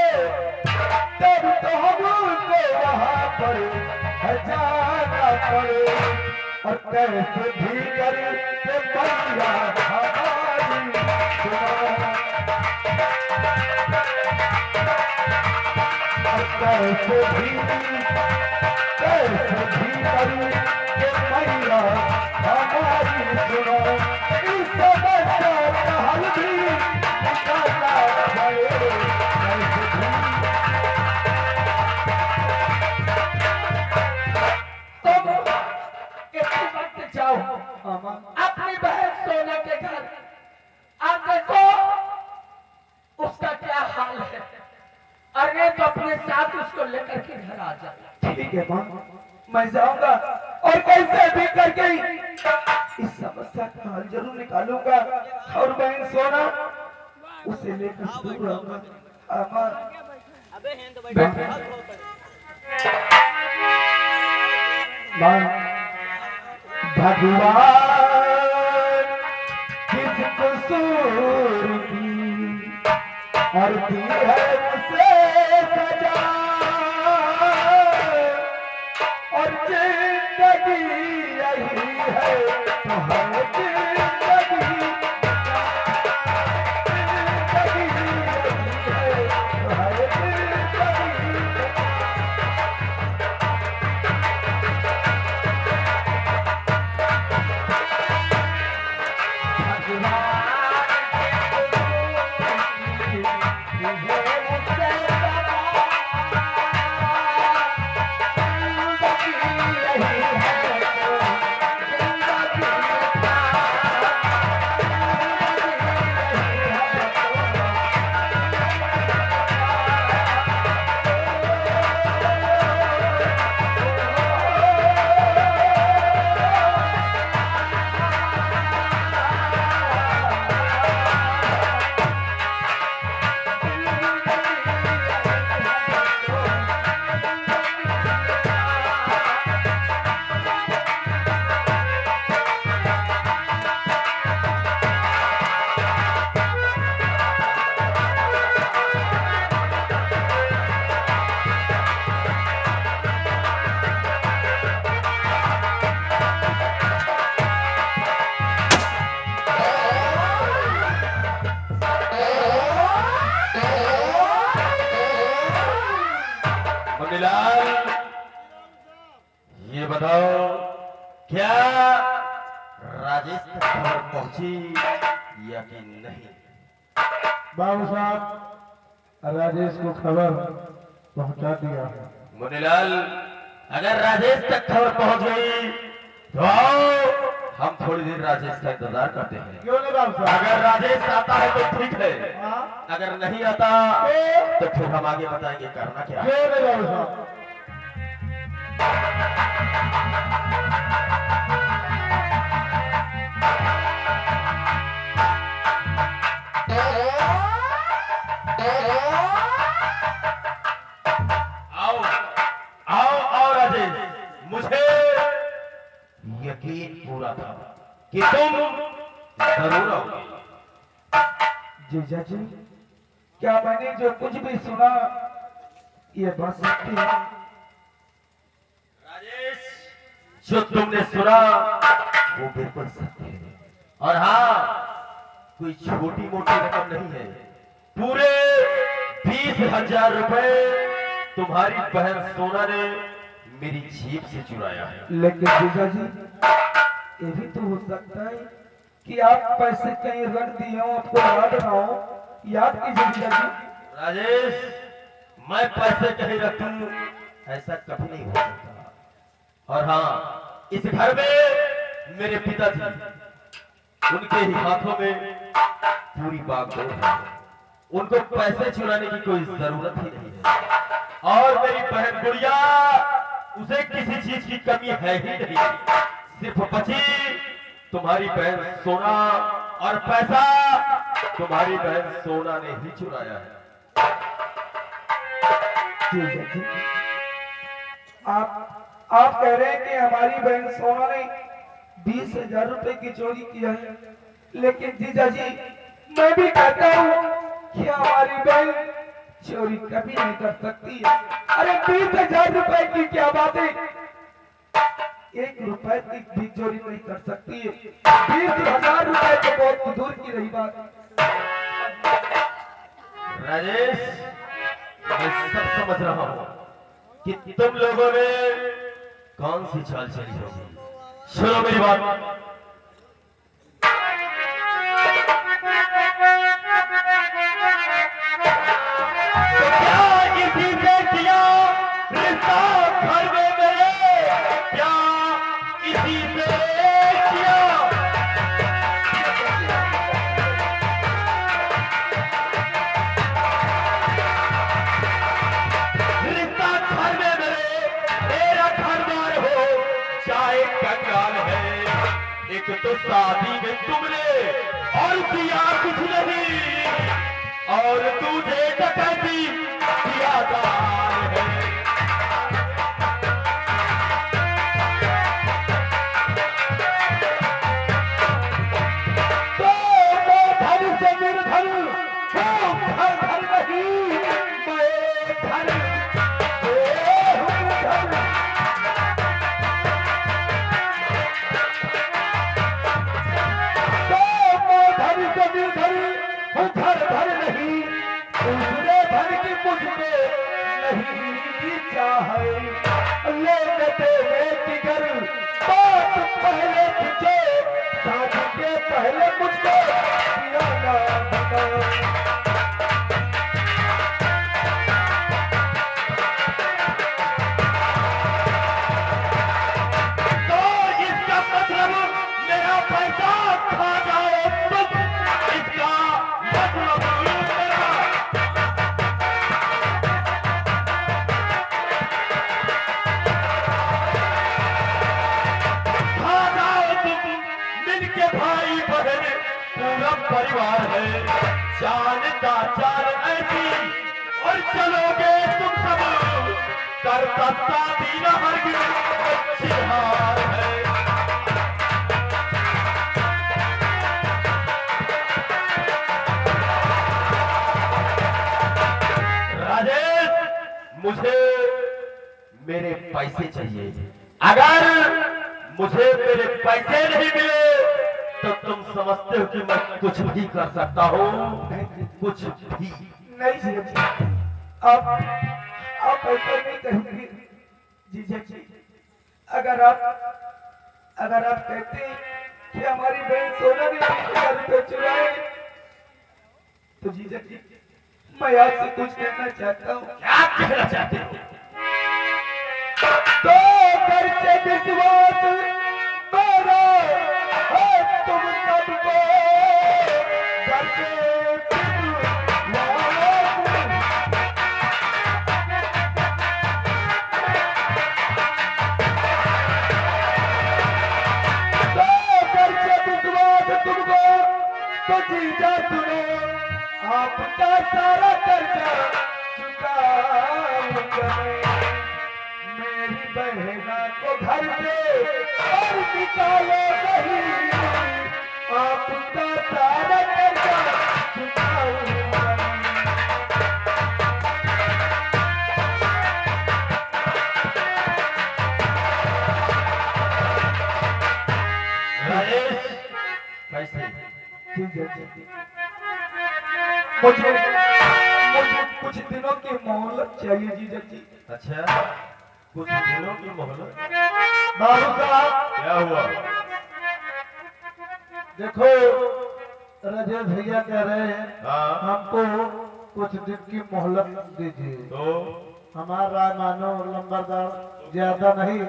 तब तो हमको वहाँ पर है जाना पड़े। और कैसे भी करके मैया हमारी सुनो, और कैसे भी करके मैया हमारी सुनो। इस बच्चा का हल भी निकालना पड़े, कैसे भी। तुम किसी वक्त जाओ अपनी बहन सोना के घर, आप देखो उसका क्या हाल है, और नहीं तो अपने साथ उसको लेकर के घर आ जाए। ठीक है माँ, मैं जाऊंगा और कैसे भी करके इस समस्या का हल जरूर निकालूंगा, और बहन सोना उसे लेकर दूर रहूंगा। भगवान किस कसूर की और दी है उसे सजा, और जिंदगी यही है तो हर जिंदगी यही है तो हर जिंदगी। भगवान मुनीलाल, ये बताओ क्या राजेश तक खबर पहुंची या कि नहीं? बाबू साहब राजेश को खबर पहुंचा दिया है। मुनीलाल, अगर राजेश तक खबर पहुंच गई तो आओ हम थोड़ी देर राजेश का इंतजार करते हैं। क्यों नहीं बाबू साहब? अगर राजेश आता है तो ठीक है, हाँ? अगर नहीं आता तो फिर हम आगे बताएंगे करना क्या है। क्यों नहीं बाबू साहब? आओ आओ आओ राजेश, मुझे यकीन पूरा था कि तुम जरूर आओगे। जीजा जी, क्या मैंने जो कुछ भी सुना ये बात सच्ची है? राजेश, जो तुमने सुना वो बिल्कुल सत्य है। और हाँ, कोई छोटी मोटी रकम नहीं है। पूरे 20,000 रुपए तुम्हारी बहन सोना ने मेरी जेब से चुराया है। लेकिन जीजा जी, ये भी तो हो सकता है कि आप पैसे कहीं रख दिए हो, आपको याद ना हो। याद कीजिए जीजा जी। राजेश, मैं पैसे कहीं रखूं ऐसा कभी नहीं हो सकता। और हाँ, इस घर में मेरे पिताजी, उनके ही हाथों में पूरी बागडोर है। उनको पैसे चुराने की कोई जरूरत ही नहीं है। और मेरी बहन गुड़िया, उसे किसी चीज की कमी है ही नहीं। सिर्फ बची तुम्हारी बहन सोना, और पैसा तुम्हारी बहन सोना ने ही चुराया है। जीजा जी, आप कह रहे हैं कि हमारी बहन सोना ने 20,000 रुपए की चोरी किया है। लेकिन जीजा जी, मैं भी कहता हूँ कि हमारी बहन चोरी कभी नहीं कर सकती है। अरे 20,000 रुपए की क्या बात है, 1 रुपए की भी चोरी नहीं कर सकती है। 20,000 रुपए तो बहुत दूर की रही बात है। राजेश, मैं सब समझ रहा हूं कि तुम लोगों ने कौन सी चाल चली होगी। सुनो मेरी बात। तो क्या इसी से किया रिश्ता घर में मेरे? क्या इसी से किया? रिश्ता घर में मेरा घर द्वार हो चाहे कंगाल है। एक तो शादी में तुमने और किया कुछ नहीं, और तुझे डकैती किया दान है। तो वो धन से निर्धन, वो घर घर नहीं, मैं घर घर भर नहीं, दूसरे भर की मुझको नहीं चाहे। लेने देने की घर बात पहले तुझे, शादी के पहले मुझको किया ना बता। तो इसका मतलब मेरा पैसा खा जाओ तुम, इसका मतलब मेरा खा जाओ तुम। मिलके भाई बहन पूरा परिवार है। जानता चाल ऐसी और चलोगे तुम सब, करता शादी न हरगिज अच्छी हार है। राजेश, मुझे मेरे पैसे चाहिए। अगर मुझे मेरे पैसे नहीं मिले तो तुम समझते हो कि मैं कुछ भी कर सकता हूँ? कुछ भी नहीं जीजा जी, अब आप ऐसा नहीं कहेंगे जीजा जी। अगर आप कहते हैं कि हमारी बहन सोना ने 20,000 रुपये चुराए, तो जीजा जी मैं आपसे कुछ कहना चाहता हूँ। क्या कहना चाहते हो? तो घर से विश्वास मेरा है तुम सबको, घर से तो जीजा सुनो, आपका सारा कर्जा चुकाऊंगा मैं। मेरी बहना को घर से और निकालो नहीं, आपका सारा कर्जा चुकाऊंगा मैं। राजेश कैसे? जीजा जी मुझे कुछ दिनों की मोहलत चाहिए जीजा जी। अच्छा, कुछ दिनों की मोहलत। बाबू साहब क्या हुआ? देखो, राजेश भैया कह रहे हैं हाँ, हमको कुछ दिन की मोहलत दीजिए। तो हमारा राय मानो लंबरदार, ज्यादा नहीं,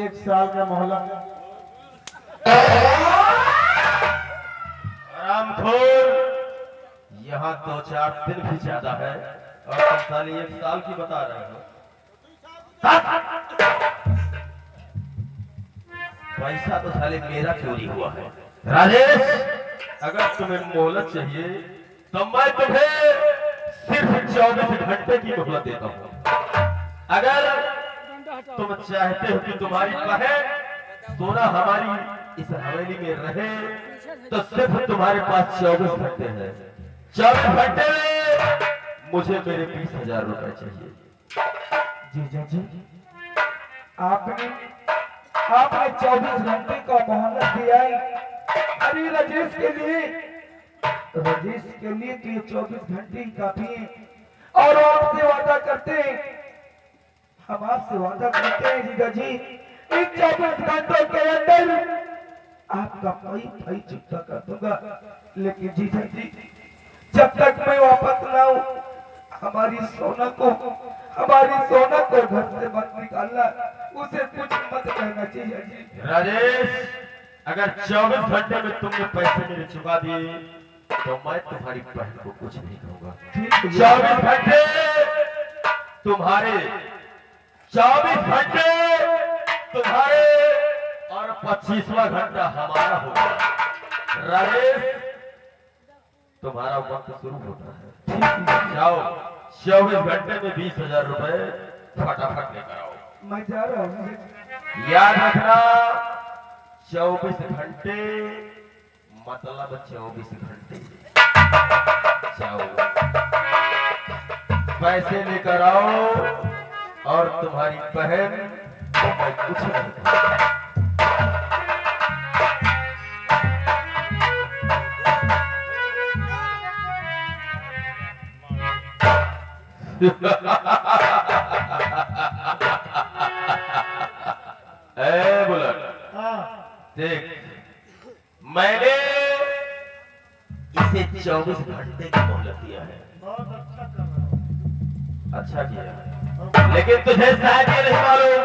1 साल का मोहलत। आरामखोर, यहाँ 2-4 दिन भी ज्यादा है और तुम साली 1 साल की बता रहे हो। पैसा तो साले मेरा चोरी हुआ है। राजेश, अगर तुम्हें मोहलत चाहिए तो मैं तुम्हें सिर्फ 24 घंटे की मोहलत देता हूँ। अगर तुम चाहते हो कि तुम्हारी बहन सोना हमारी इस हवेली में रहे, तो सिर्फ तुम्हारे पास 24 घंटे हैं। 24 घंटे में मुझे मेरे 20,000 रुपए चाहिए। जीजा जी आपने 24 घंटे का मोहलत दिया है। अरे राजेश के लिए तो ये 24 घंटे ही काफी है। और आपसे वादा करते हैं, हम आपसे वादा करते हैं जीजा जी, इन 24 घंटों के अंदर आपका पैसा चुकता कर दूंगा। लेकिन जीजा जी जब तक मैं वापस ना आऊं, हमारी सोना को घर से मत निकालना, उसे कुछ मत कहना चाहिए जी। राजेश, अगर 24 घंटे में तुमने पैसे मेरे चुका दिए तो मैं तुम्हारी बहन को कुछ नहीं कहूंगा। ठीक है। 24 घंटे तुम्हारे, 24 घंटे तुम्हारे और 25वां घंटा हमारा होगा। राजेश, तुम्हारा वक्त शुरू होता है। जाओ, 24 घंटे में 20,000 रुपए फटाफट लेकर आओ। मैं जा रहा हूँ। याद रखना, 24 घंटे मतलब 24 घंटे। जाओ, पैसे लेकर आओ और तुम्हारी बहन को मैं कुछ नहीं कहूंगा। बुलट, हाँ, देख, मैंने इसे 24 घंटे की मोहलत दिया है। बहुत अच्छा कर रहा अच्छा किया, लेकिन तुझे शायद ये नहीं मालूम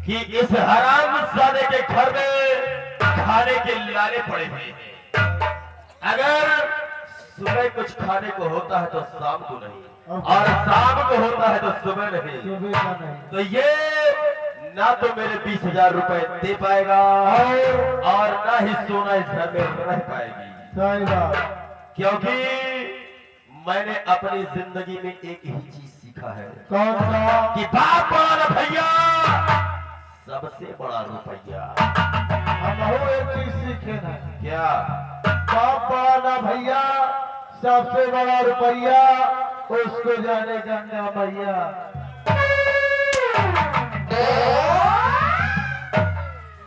कि इस हरामजादे के घर में खाने के लाले पड़े हुए हैं। अगर सुबह कुछ खाने को होता है तो शाम को नहीं, और शाम को होता है तो सुबह नहीं। सुबह का नहीं। तो ये ना तो मेरे 20,000 रुपए दे पाएगा और ना ही सोना इस घर में रह पाएगी। सही बात। क्योंकि मैंने अपनी जिंदगी में एक ही चीज सीखा है कौन सा? कि बाप बड़ा ना भैया, सबसे बड़ा रुपया। हम एक चीज सीखे ना, क्या? बाप बड़ा ना भैया, सबसे बड़ा रुपया उसको जाने गंगा मैया।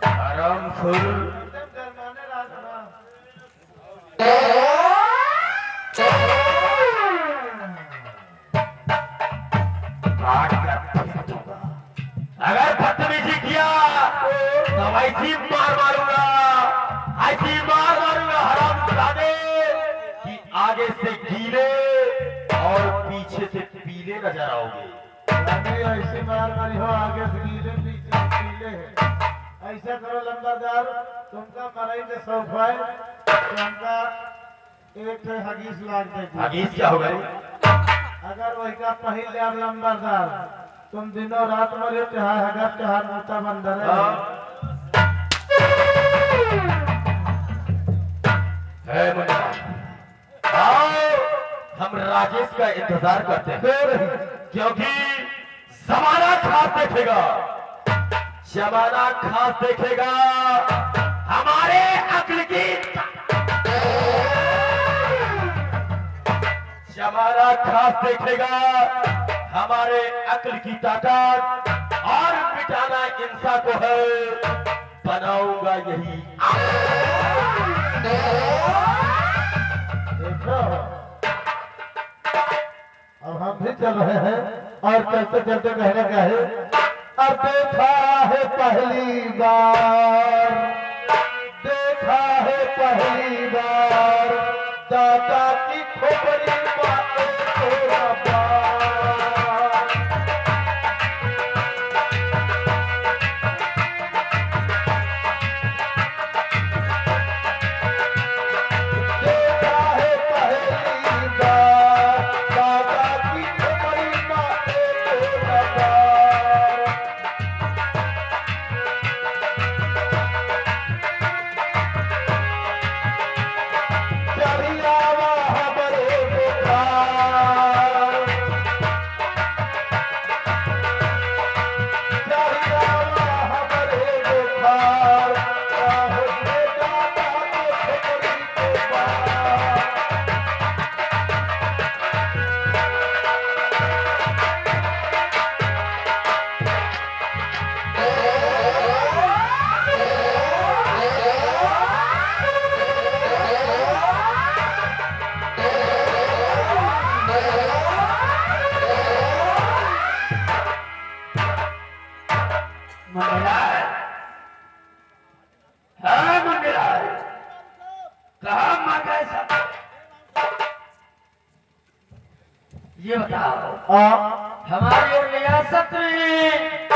आराम खुल। काट ऐसी मार मारूंगा, ऐसी मार मारूंगा हराम जाने कि आगे से गीले और पीछे से पीले नजर आओगे। ऐसी मार मारी हो, आगे से गीले पीछे से पीले है। ऐसा करो लंबादार, तुमका मरई के शौक है, तुमका एक ठे हगीस लाग दे। हगीस क्या होगा? अगर वही का पहले आप लंबादार, तुम दिनों रात मरे चाहे हगर चाहे मोटा बंदर है मुन्ना, आओ हम राजेश का इंतजार करते हैं, क्योंकि जमाना खास देखेगा, जमाना खास देखेगा हमारे अक्ल की, जमाना खास देखेगा हमारे अक्ल की ताकत, और मिटाना इंसान को है, बनाऊंगा यही। देखो अब हम भी चल रहे हैं और चलते चलते कहने का है, अब देखा है पहली बार, देखा है पहली बार दादा की खोपड़ी बातें थोड़ा बार। देखा है पहली बार दादा की खोपड़ी बातें थोड़ा बार। चढ़ियावा हमरे बुखार, चढ़ियावा हमरे बुखार, राह से दादा को छोकरी के पार। मंगलाय, हाँ मंगलाय, कहाँ मांगा है सब? ये बताओ, हमारी रियासत में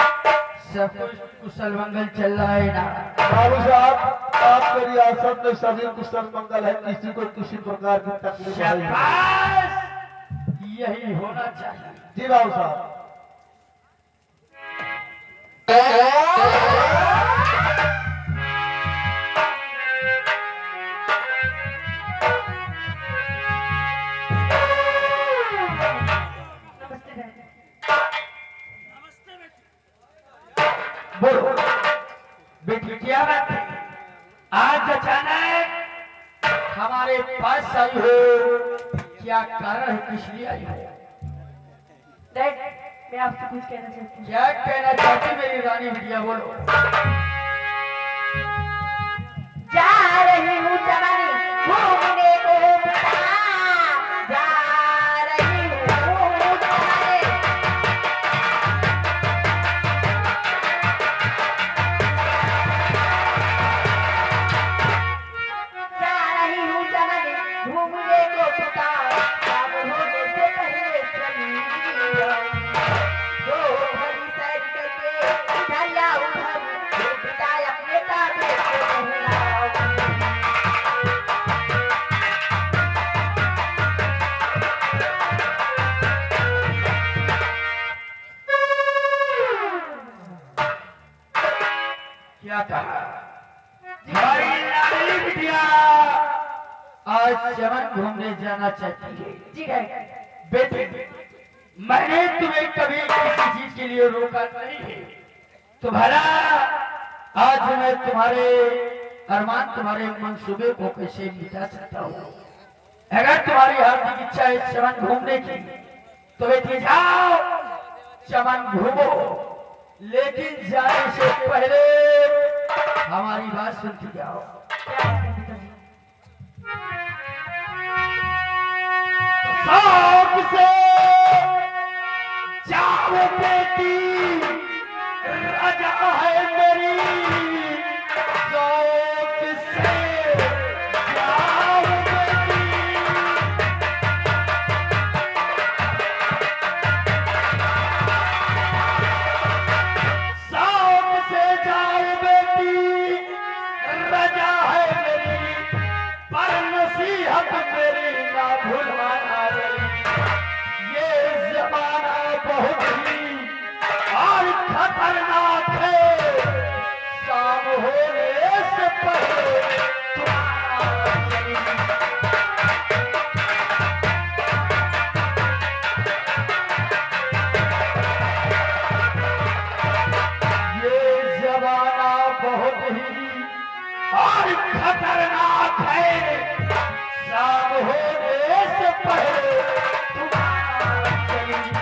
सब कुछ कुशल मंगल चल रहा है ना? बाबू साहब, आपके रियासत में सभी कुशल मंगल है, किसी को किसी प्रकार की तकलीफ नहीं है। शाबाश, यही होना चाहिए। जी बाबू साहब। नमस्ते बहन। बोलो बेटी, क्या बात है? आज अचानक हमारे पास आई हो, क्या कारण है, किस लिए आई हो? डैड, मैं आपसे कुछ कहना चाहती हूँ। क्या कहना चाहती मेरी रानी बिटिया, बोलो। जा रही हूँ जवानी घूमने को पिता, जा रही हूँ जवानी। जा रही हूँ जवानी घूमने को पिता, शाम होने से पहले चली दो भरी सैर करके इधर या उधर, पिता अपने काबे को नहलाओ। क्या कहा? हमारी रानी बिटिया आज चमन घूमने जाना चाहती है। जी डैड। बेटे, मैंने तुम्हें कभी किसी चीज के लिए रोका नहीं है, तो भला आज मैं तुम्हारे अरमान, तुम्हारे मंसूबे को कैसे मिटा सकता हूँ? अगर तुम्हारी हार्दिक इच्छा है चमन घूमने की, तो बेटी जाओ, चमन घूमो, लेकिन जाने से पहले हमारी बात सुनती जाओ। क्या बात है पिताजी? शौक से जाओ बेटी, राजा है मेरी खतरनाक है, शाम होने से पहले तुम्हारा शरीर। ये जमाना बहुत ही और खतरनाक है, शाम होने से पहले तुम्हारा शरीर।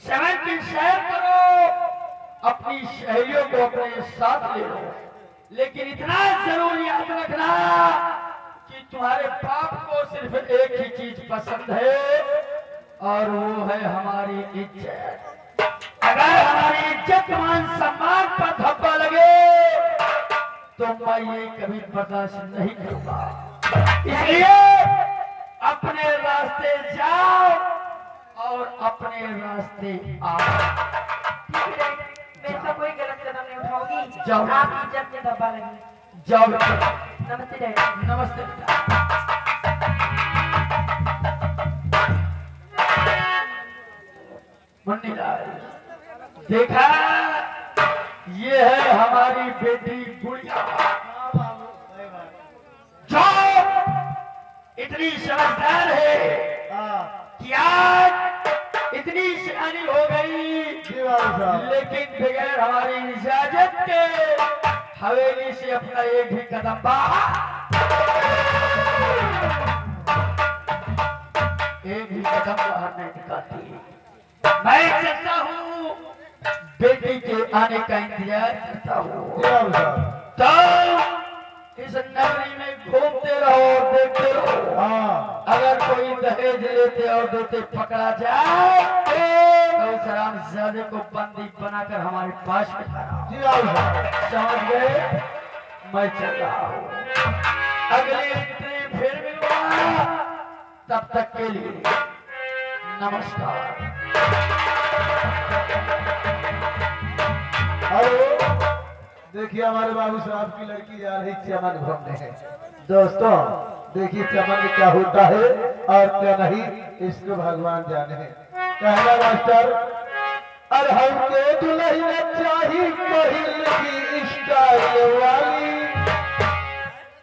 समय की सैर करो, अपनी सहेलियों को अपने साथ ले लो, लेकिन इतना जरूर याद रखना कि तुम्हारे बाप को सिर्फ एक ही चीज पसंद है और वो है हमारी इज्जत। अगर हमारी इज्जत मान सम्मान पर धब्बा लगे तो मैं ये कभी बर्दाश्त नहीं करूंगा। इसलिए अपने रास्ते जाओ और अपने रास्ते आओ। ठीक है, मैं इसका कोई गलत कदम नहीं उठाऊंगी। जाओ। आप इज्जत में दबा लगी। जाओ बेटा। नमस्ते डैडी। नमस्ते बेटा। मुन्नी लाल, देखा, ये है हमारी बेटी गुड़िया, जो इतनी समझदार है कि आज इतनी सियानी हो गई, जी बाबू साहब। लेकिन बगैर हमारी इजाजत के हवेली से अपना एक भी कदम बाहर, एक भी कदम बाहर नहीं निकालती। मैं चलता हूँ, बेटी के आने का इंतजार करता हूँ। जी बाबू साहब। तो इस नगरी में घूमते रहो और देखते रहो। हाँ। अगर कोई दहेज लेते और देते पकड़ा जाए तो उस हरामजादे को बंदी बनाकर हमारे पास में लाओ। जी बाबू साहब। समझ गए? मैं चल रहा हूँ, अगली ट्रिप फिर मिलूंगा, तब तक के लिए नमस्कार। हेलो, देखिए हमारे बाबू साहब की लड़की जा रही चमन घूमने। दोस्तों देखिए चमन में क्या होता है और क्या नहीं, इसको भगवान जाने हैं। कहना मास्टर, अरे हमके दुल्हन चाहिए महिल की स्टाइल वाली,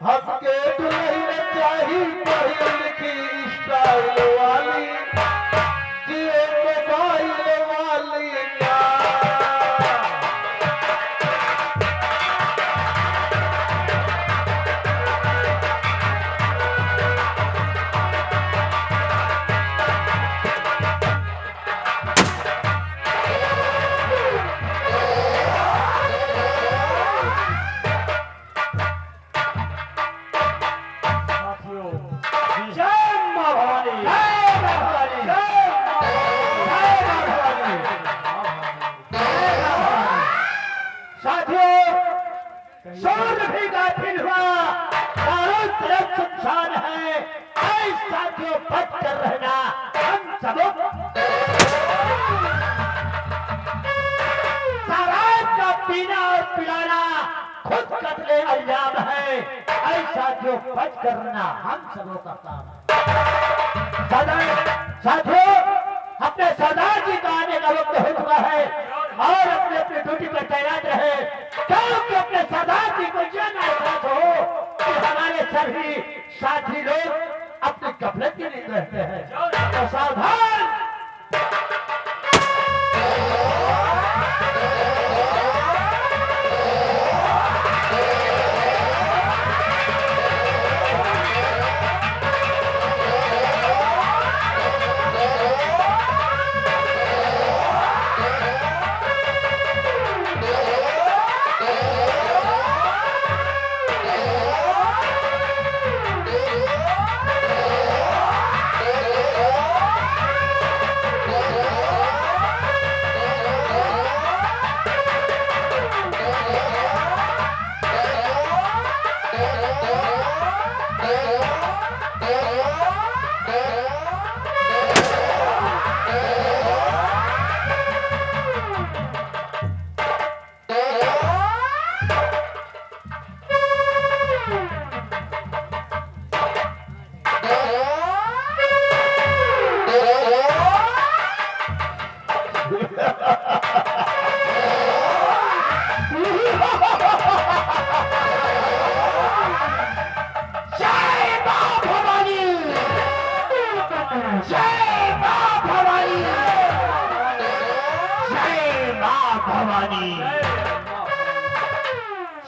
हमके दुल्हन चाहिए महिल की स्टाइल वाली, जिए मोबाइल वाली ना। जय मां भवानी, जय मां भवानी, जय मां भवानी, जय मां भवानी। साथियों, सूर्य भी गाफिल हुआ, चारों तरफ सुनसान है। ऐ साथियों, बच कर रहना, हम सबों शराब का पीना और पिलाना खुद कत्ले अल्लाम है। ऐसा जो बच करना हम सबों का काम है। साथियों, अपने सरदार जी का आने का वक्त हो चुका है और अपने अपने ड्यूटी पर तैनात रहे, क्योंकि अपने सरदार जी को यह ना एहसास हो कि हमारे सभी साथी लोग अपनी गफलत के लिए रहते हैं। तो सावधान।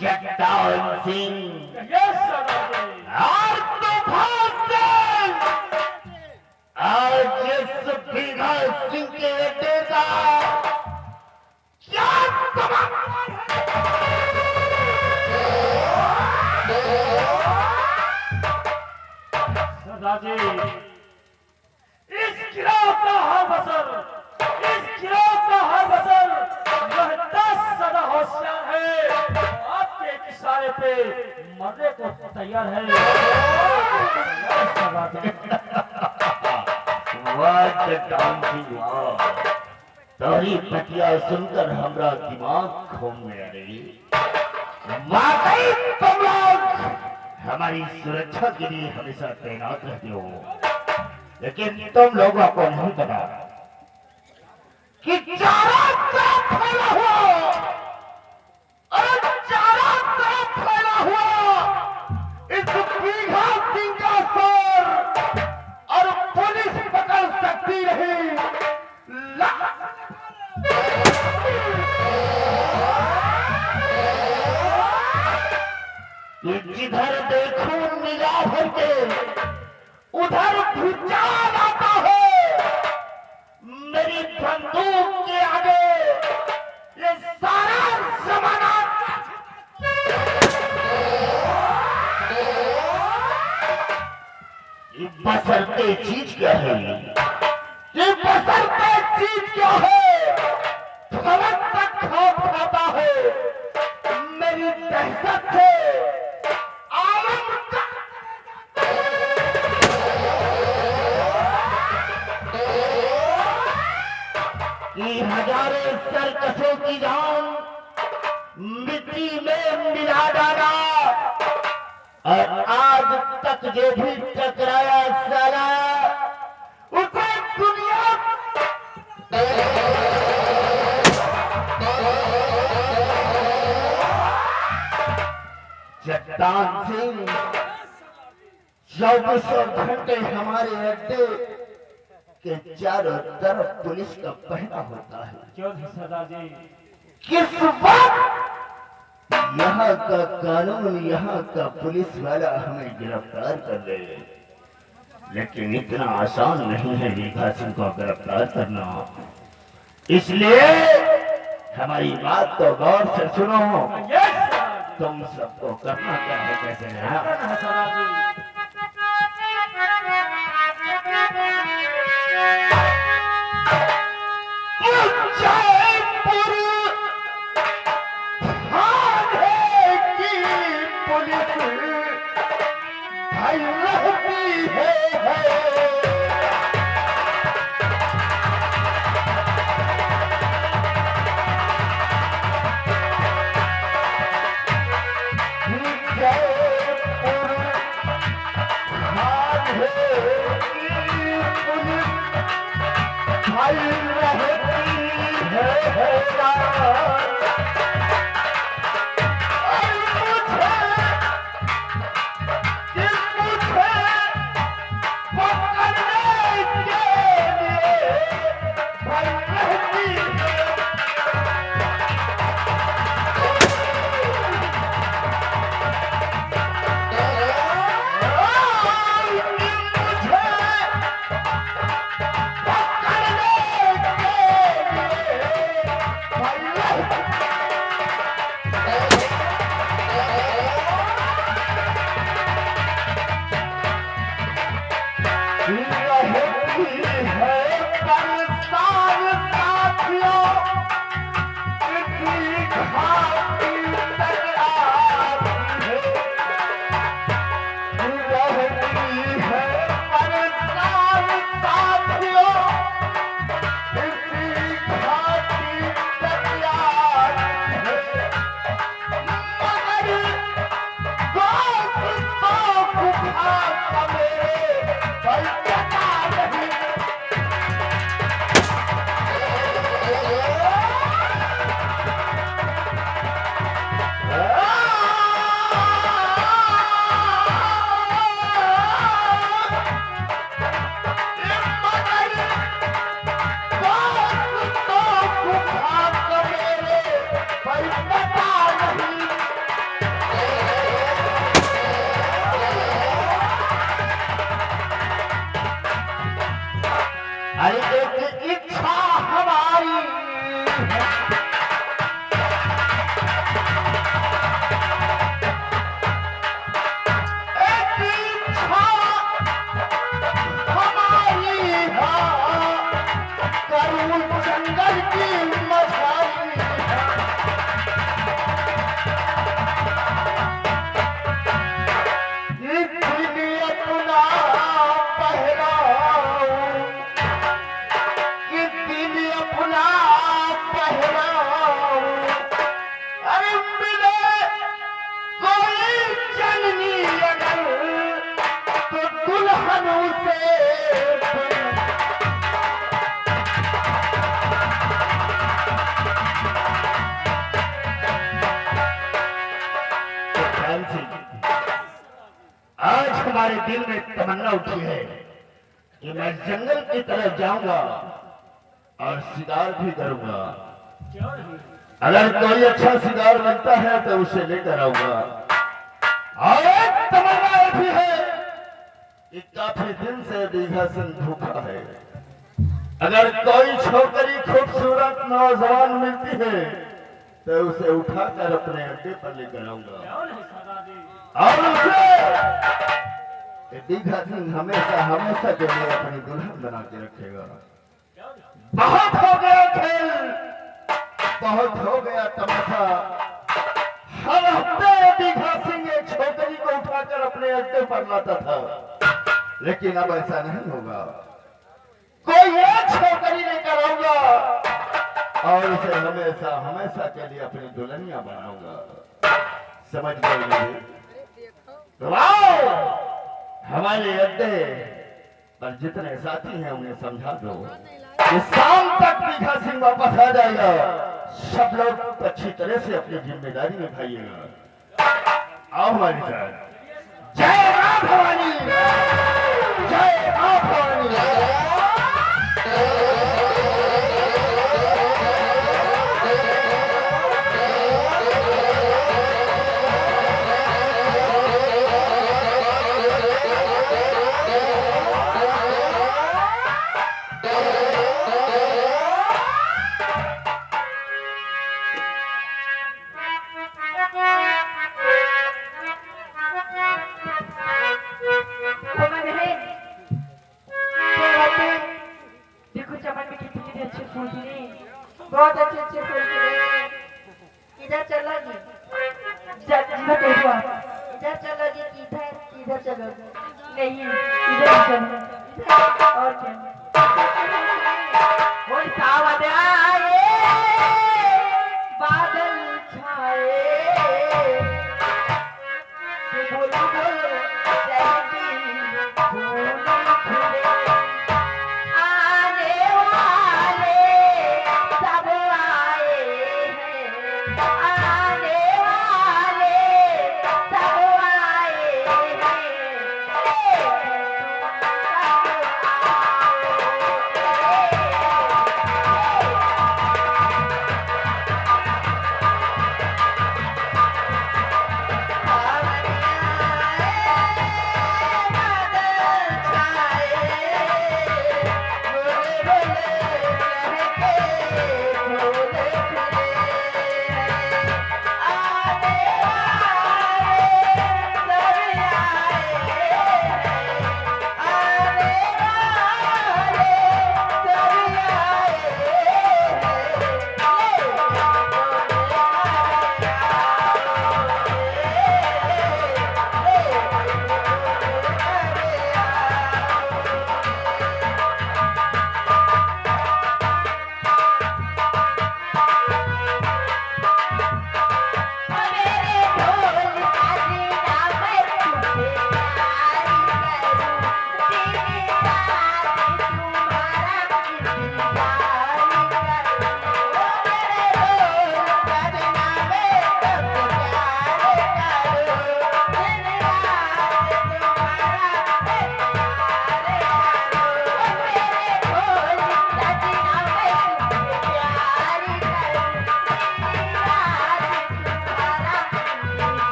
चट्टान सिंह यस सरदार जी। और तूफान सिंह आज इस बीघा सिंह के अड्डे का क्या समाचार सरदार जी, इस गिरोह का हर बसर, इस गिरोह का हर बसर वह 10 सदा होशियार है, आपके एक इशारे पे मरने को तैयार है। सरदार जी, वाह चट्टान सिंह वाह, तोरी पटिया सुनकर हमरा दिमाग घूम गया रे। वाकई तुम लोग हमारी सुरक्षा के लिए हमेशा तैनात रहते हो, लेकिन तुम लोगों को नहीं पता कि चारों तरफ फैला हुआ और चारों तरफ फैला हुआ इस बीघा सिंह का सर और पुलिस पकड़ सकती रही। जिधर देखो निगाह भर के उधर भूचाल आता है। मेरी बंदूक के आगे ये सारा जमाना ये बसरते चीज क्या है? ये बसरते चीज क्या है? फलक तक खौफ खाता है। मेरी दहशत से आलम का कि हजारों सरकसों की जान मिट्टी में मिला डाला और आज तक जो भी टकराया साला उसे दुनिया चट्टान सिंह 24 घंटे हमारे अड्डे के चारों तरफ पुलिस का पहरा होता है। क्यों सरदार जी? किस वक्त यहाँ का कानून, यहाँ का पुलिस वाला हमें गिरफ्तार कर ले, लेकिन इतना आसान नहीं है बीघा सिंह को गिरफ्तार करना। इसलिए हमारी बात तो गौर से सुनो। यस सरदार जी। तुम सबको करना क्या है, कैसे है? करना है सरदार जी। जयपुर थाने की पुलिस भाई रहती है। भाई सिंह, आज हमारे दिल में तमन्ना उठी है कि मैं जंगल की तरफ जाऊंगा और शिकार भी करूंगा। अगर कोई अच्छा शिकार मिलता है तो उसे लेकर आऊंगा। और एक तमन्ना ये भी है कि काफी दिन से दीघा सिंह भूखा है। अगर कोई छोकरी खूबसूरत नौजवान मिलती है तो उसे उठाकर अपने अड्डे पर लेकर आऊंगा और उसे दीघा सिंह हमेशा हमेशा के लिए अपनी दुल्हन बना के रखेगा। बहुत हो गया खेल, बहुत हो गया तमाशा। हर हफ्ते दीघा सिंह एक छोकरी को उठाकर अपने अड्डे पर लाता था, लेकिन अब ऐसा नहीं होगा। कोई एक छोकरी लेकर आऊंगा और उसे हमेशा हमेशा के लिए अपनी दुल्हनिया बनाऊंगा। समझ गए मेरे? तो आओ हमारे अड्डे पर जितने साथी हैं उन्हें समझा दो कि शाम तक दीघा सिंह वापस आ जाएगा। सब लोग अच्छी तरह से अपनी जिम्मेदारी निभाइएगा। आओ हमारे साथ। जय मां भवानी, जय मां भवानी। बहुत अच्छे अच्छे फूल खिले। इधर चलोगी? इधर चलोगी कि इधर चलोगी? नहीं, इधर चलो। और क्या? कोई सावन आए, बादल छाए, बोल बोल जैसी फूल खिले। आने वाले सब आए हैं, आने वाले सब आए हैं।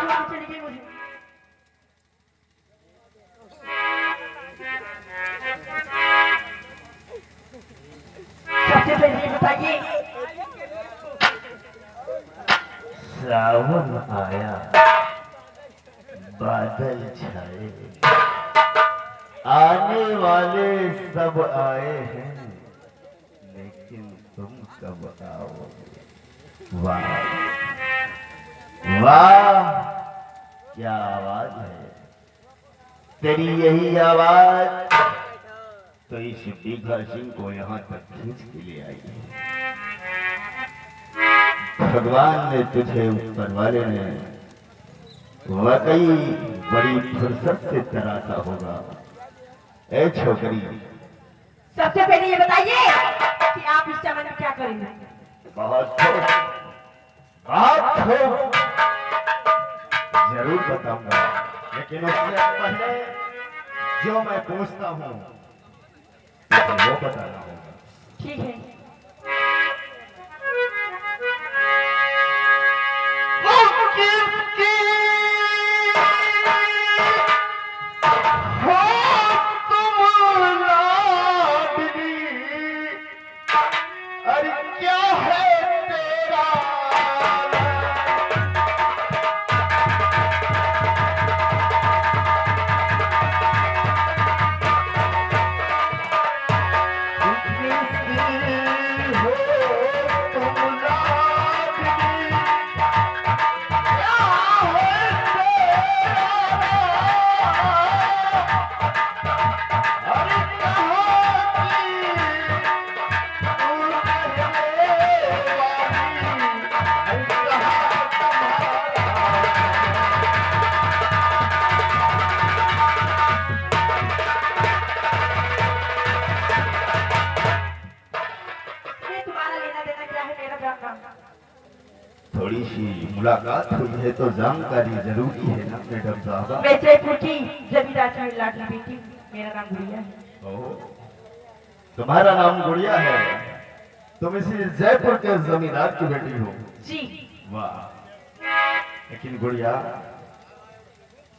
छोड़ के चली गई मुझे। सबसे पहले ये बताइए, सावन आया, बादल छाए, आने वाले सब आए हैं, लेकिन तुम कब आओगे? वाह वाह, क्या आवाज है तेरी! यही आवाज तो इस बीघा सिंह को यहाँ तक खींच के ले आई है। भगवान ने तुझे, ऊपर वाले ने वाकई बड़ी फुर्सत से तराशा होगा। ए छोकरी, सबसे पहले ये बताइए कि आप इस समय में क्या करेंगे? बहुत खूब, बहुत खूब, जरूर बताऊंगा, लेकिन उससे पहले जो मैं पूछता हूँ वो बताना होगा। ठीक है। अरे क्या है तेरा थोड़ी सी मुलाकात हुई है तो जानकारी जरूरी है ना मैडम साहब। मैं जयपुर की जमींदार की लाडली बेटी, मेरा नाम गुड़िया है। तुम्हारा नाम गुड़िया है? तुम इसी जयपुर के जमींदार की बेटी हो? जी। वाह, लेकिन गुड़िया,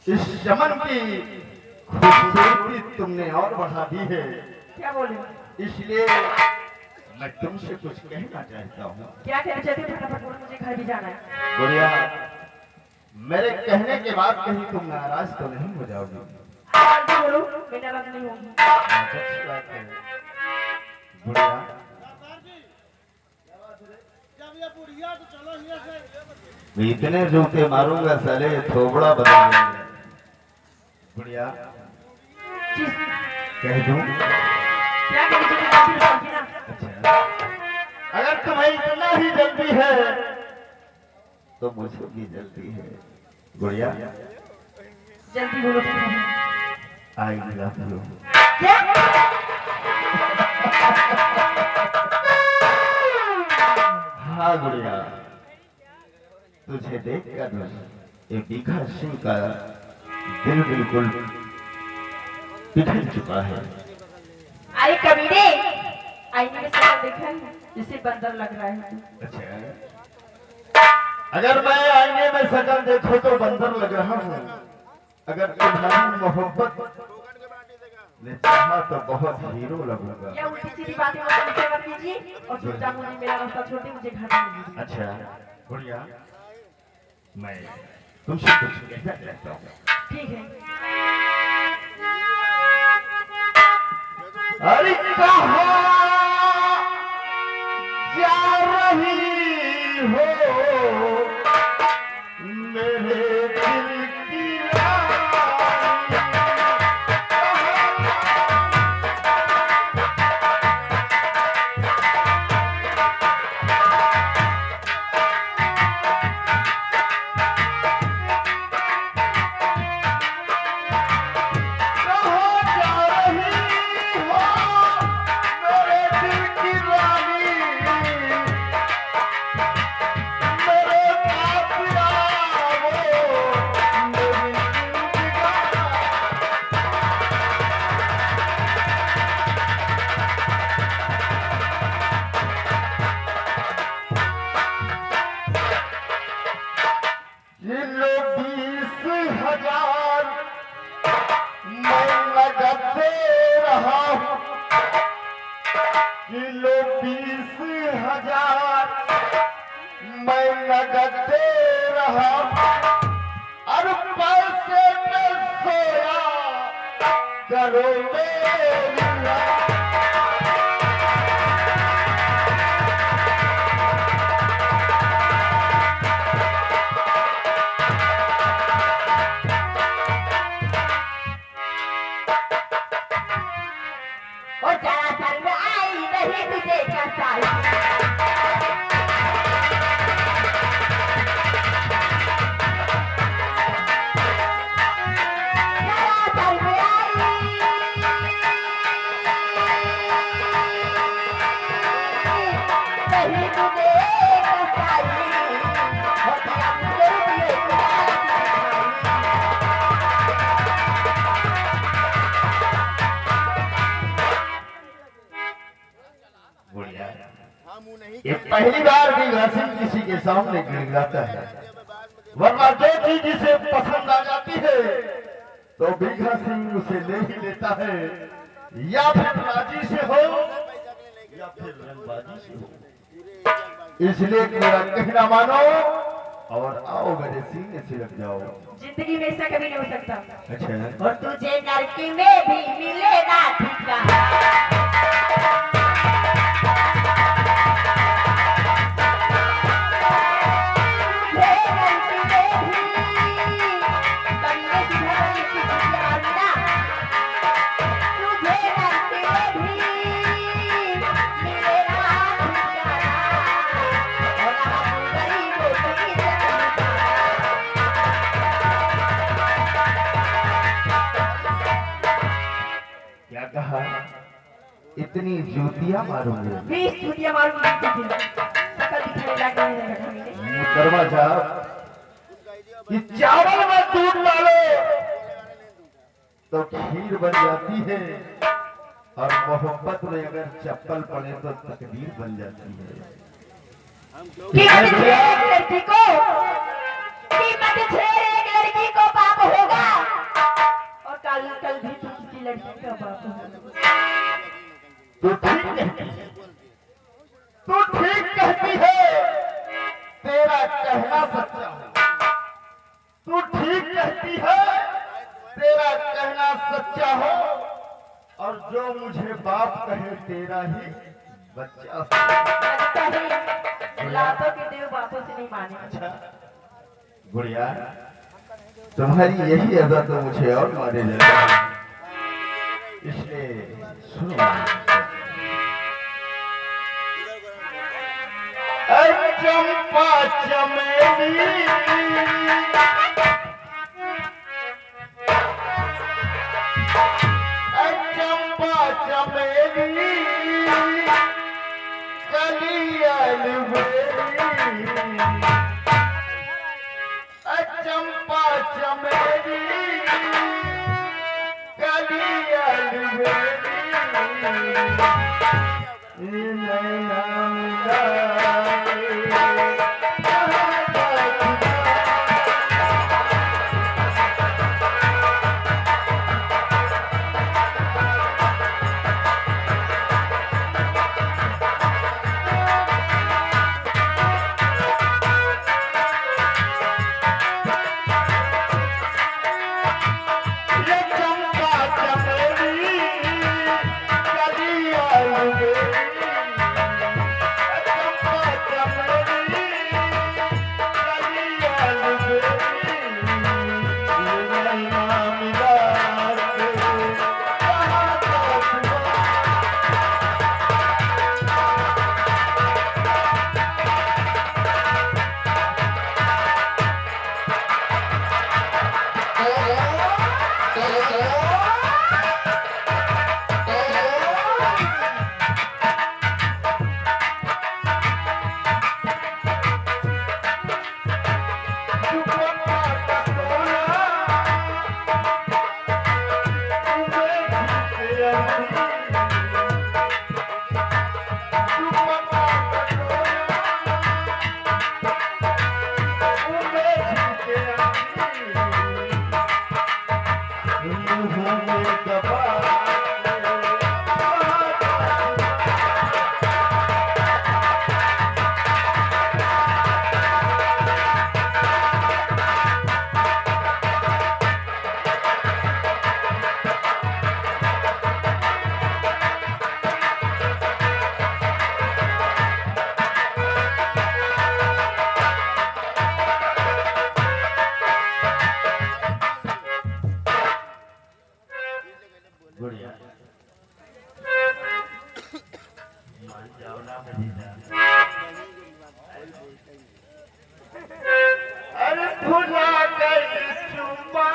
इस चमन की खूबसूरती तुमने और बढ़ा दी है। क्या बोले? इसलिए मैं तुमसे कुछ कहना चाहता हूँ। क्या कहना चाहते हो? फटाफट बोलो, मुझे घर भी जाना है। गुड़िया, मेरे कहने के बाद कहीं तुम नाराज तो नहीं हो जाओगी? आराम से बोलो, मैं नाराज नहीं होंगी। अच्छी बात है। गुड़िया, मैं इतने जूते मारूंगा साले थोबड़ा बदल देंगे। गुड़िया, जी। कह दूं? क्या कहना चाहते हो? ना अच्छा, अगर तुम्हें इतना ही जल्दी है तो मुझे भी जल्दी है। गुड़िया, जल्दी बोलो। I love you. क्या? हाँ गुड़िया, तुझे देखकर ये बीघा सिंह का दिल बिल्कुल पिघल चुका है। अरे कमीने, आईने में शक्ल देखा है? जिसे बंदर लग रहा है। अच्छा, अगर मैं आईने में शक्ल देखूं तो बंदर लग रहा हूँ, अगर तुम्हारी मोहब्बत ने चाहा तो बहुत हीरो लगूंगा। या उल्टी सीधी बातें मत कीजिए और चुपचाप मुझे मेरा रास्ता छोड़ दे, मुझे घर जाना है। अच्छा गुड़िया, मैं तुमसे कुछ कहना चाहता हूँ। ठीक है। अरे कहाँ जा रही हो मेरे दिल की रानी? कहाँ जा रही हो ये लो 20,000 मैं नगद दे रहा हूँ। ये लो 20,000 मैं नगद दे रहा हूँ। और पैसे में सोया करो मेरी और जरा शर्म आई नहीं तुझे कसाई। जरा शर्म आई नहीं तुझे कसाई। और जरा मुझे दिए गुड़िया, ये पहली बार भी सिंह किसी के सामने गिड़गिड़ाता है, वरना जो चीज इसे पसंद आ जाती है तो बीघा सिंह उसे ले ही लेता है, या फिर राजी से हो या फिर रंगबाजी से हो। इसलिए मेरा कहना मानो और आओ मेरे सीने से लग जाओ। जिंदगी में ऐसा कभी नहीं हो सकता। अच्छा, और तुझे लड़की में भी मिलेगा ठिकाना। क्या कहा? इतनी जूतियां मारूंगे? 20 छुट्टियां मारूंगी सकल दिखाने लगे। दरवाजा कि चावल में दूध डालो तो खीर बन जाती है, और मोहब्बत में अगर चप्पल पड़े तो तकदीर बन जाती है। कीमत छेड़ एक लड़की को, कीमत छेड़ एक लड़की को पाप होगा, और कल भी तू किसी लड़की का पाप होगा। तू ठीक कहती है, तू ठीक कहती है, तेरा कहना सच्चा है। तू ठीक कहती है, तेरा कहना सच्चा हो, और जो मुझे बाप कहे तेरा ही बच्चा हो। लगता है लातों के देव बातों से नहीं माने। अच्छा गुड़िया, तुम्हारी यही अदा तो मुझे और मारे जाता है, इसलिए सुनो। चंपा चमेली चंपा चमेली कलियाल बेली, चंपा चमेली कलियाल बेली, नैना मिलाए भुला गई चुमा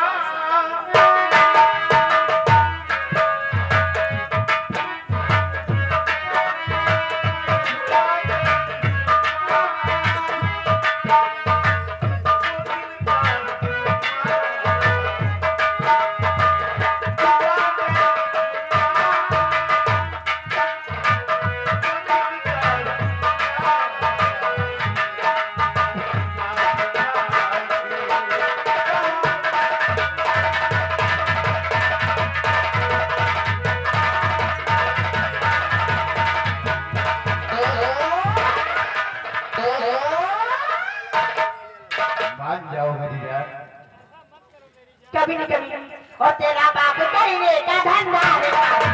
मान जाओ मेरी जान कभी न कभी और तेरा बाप करने का धंधा है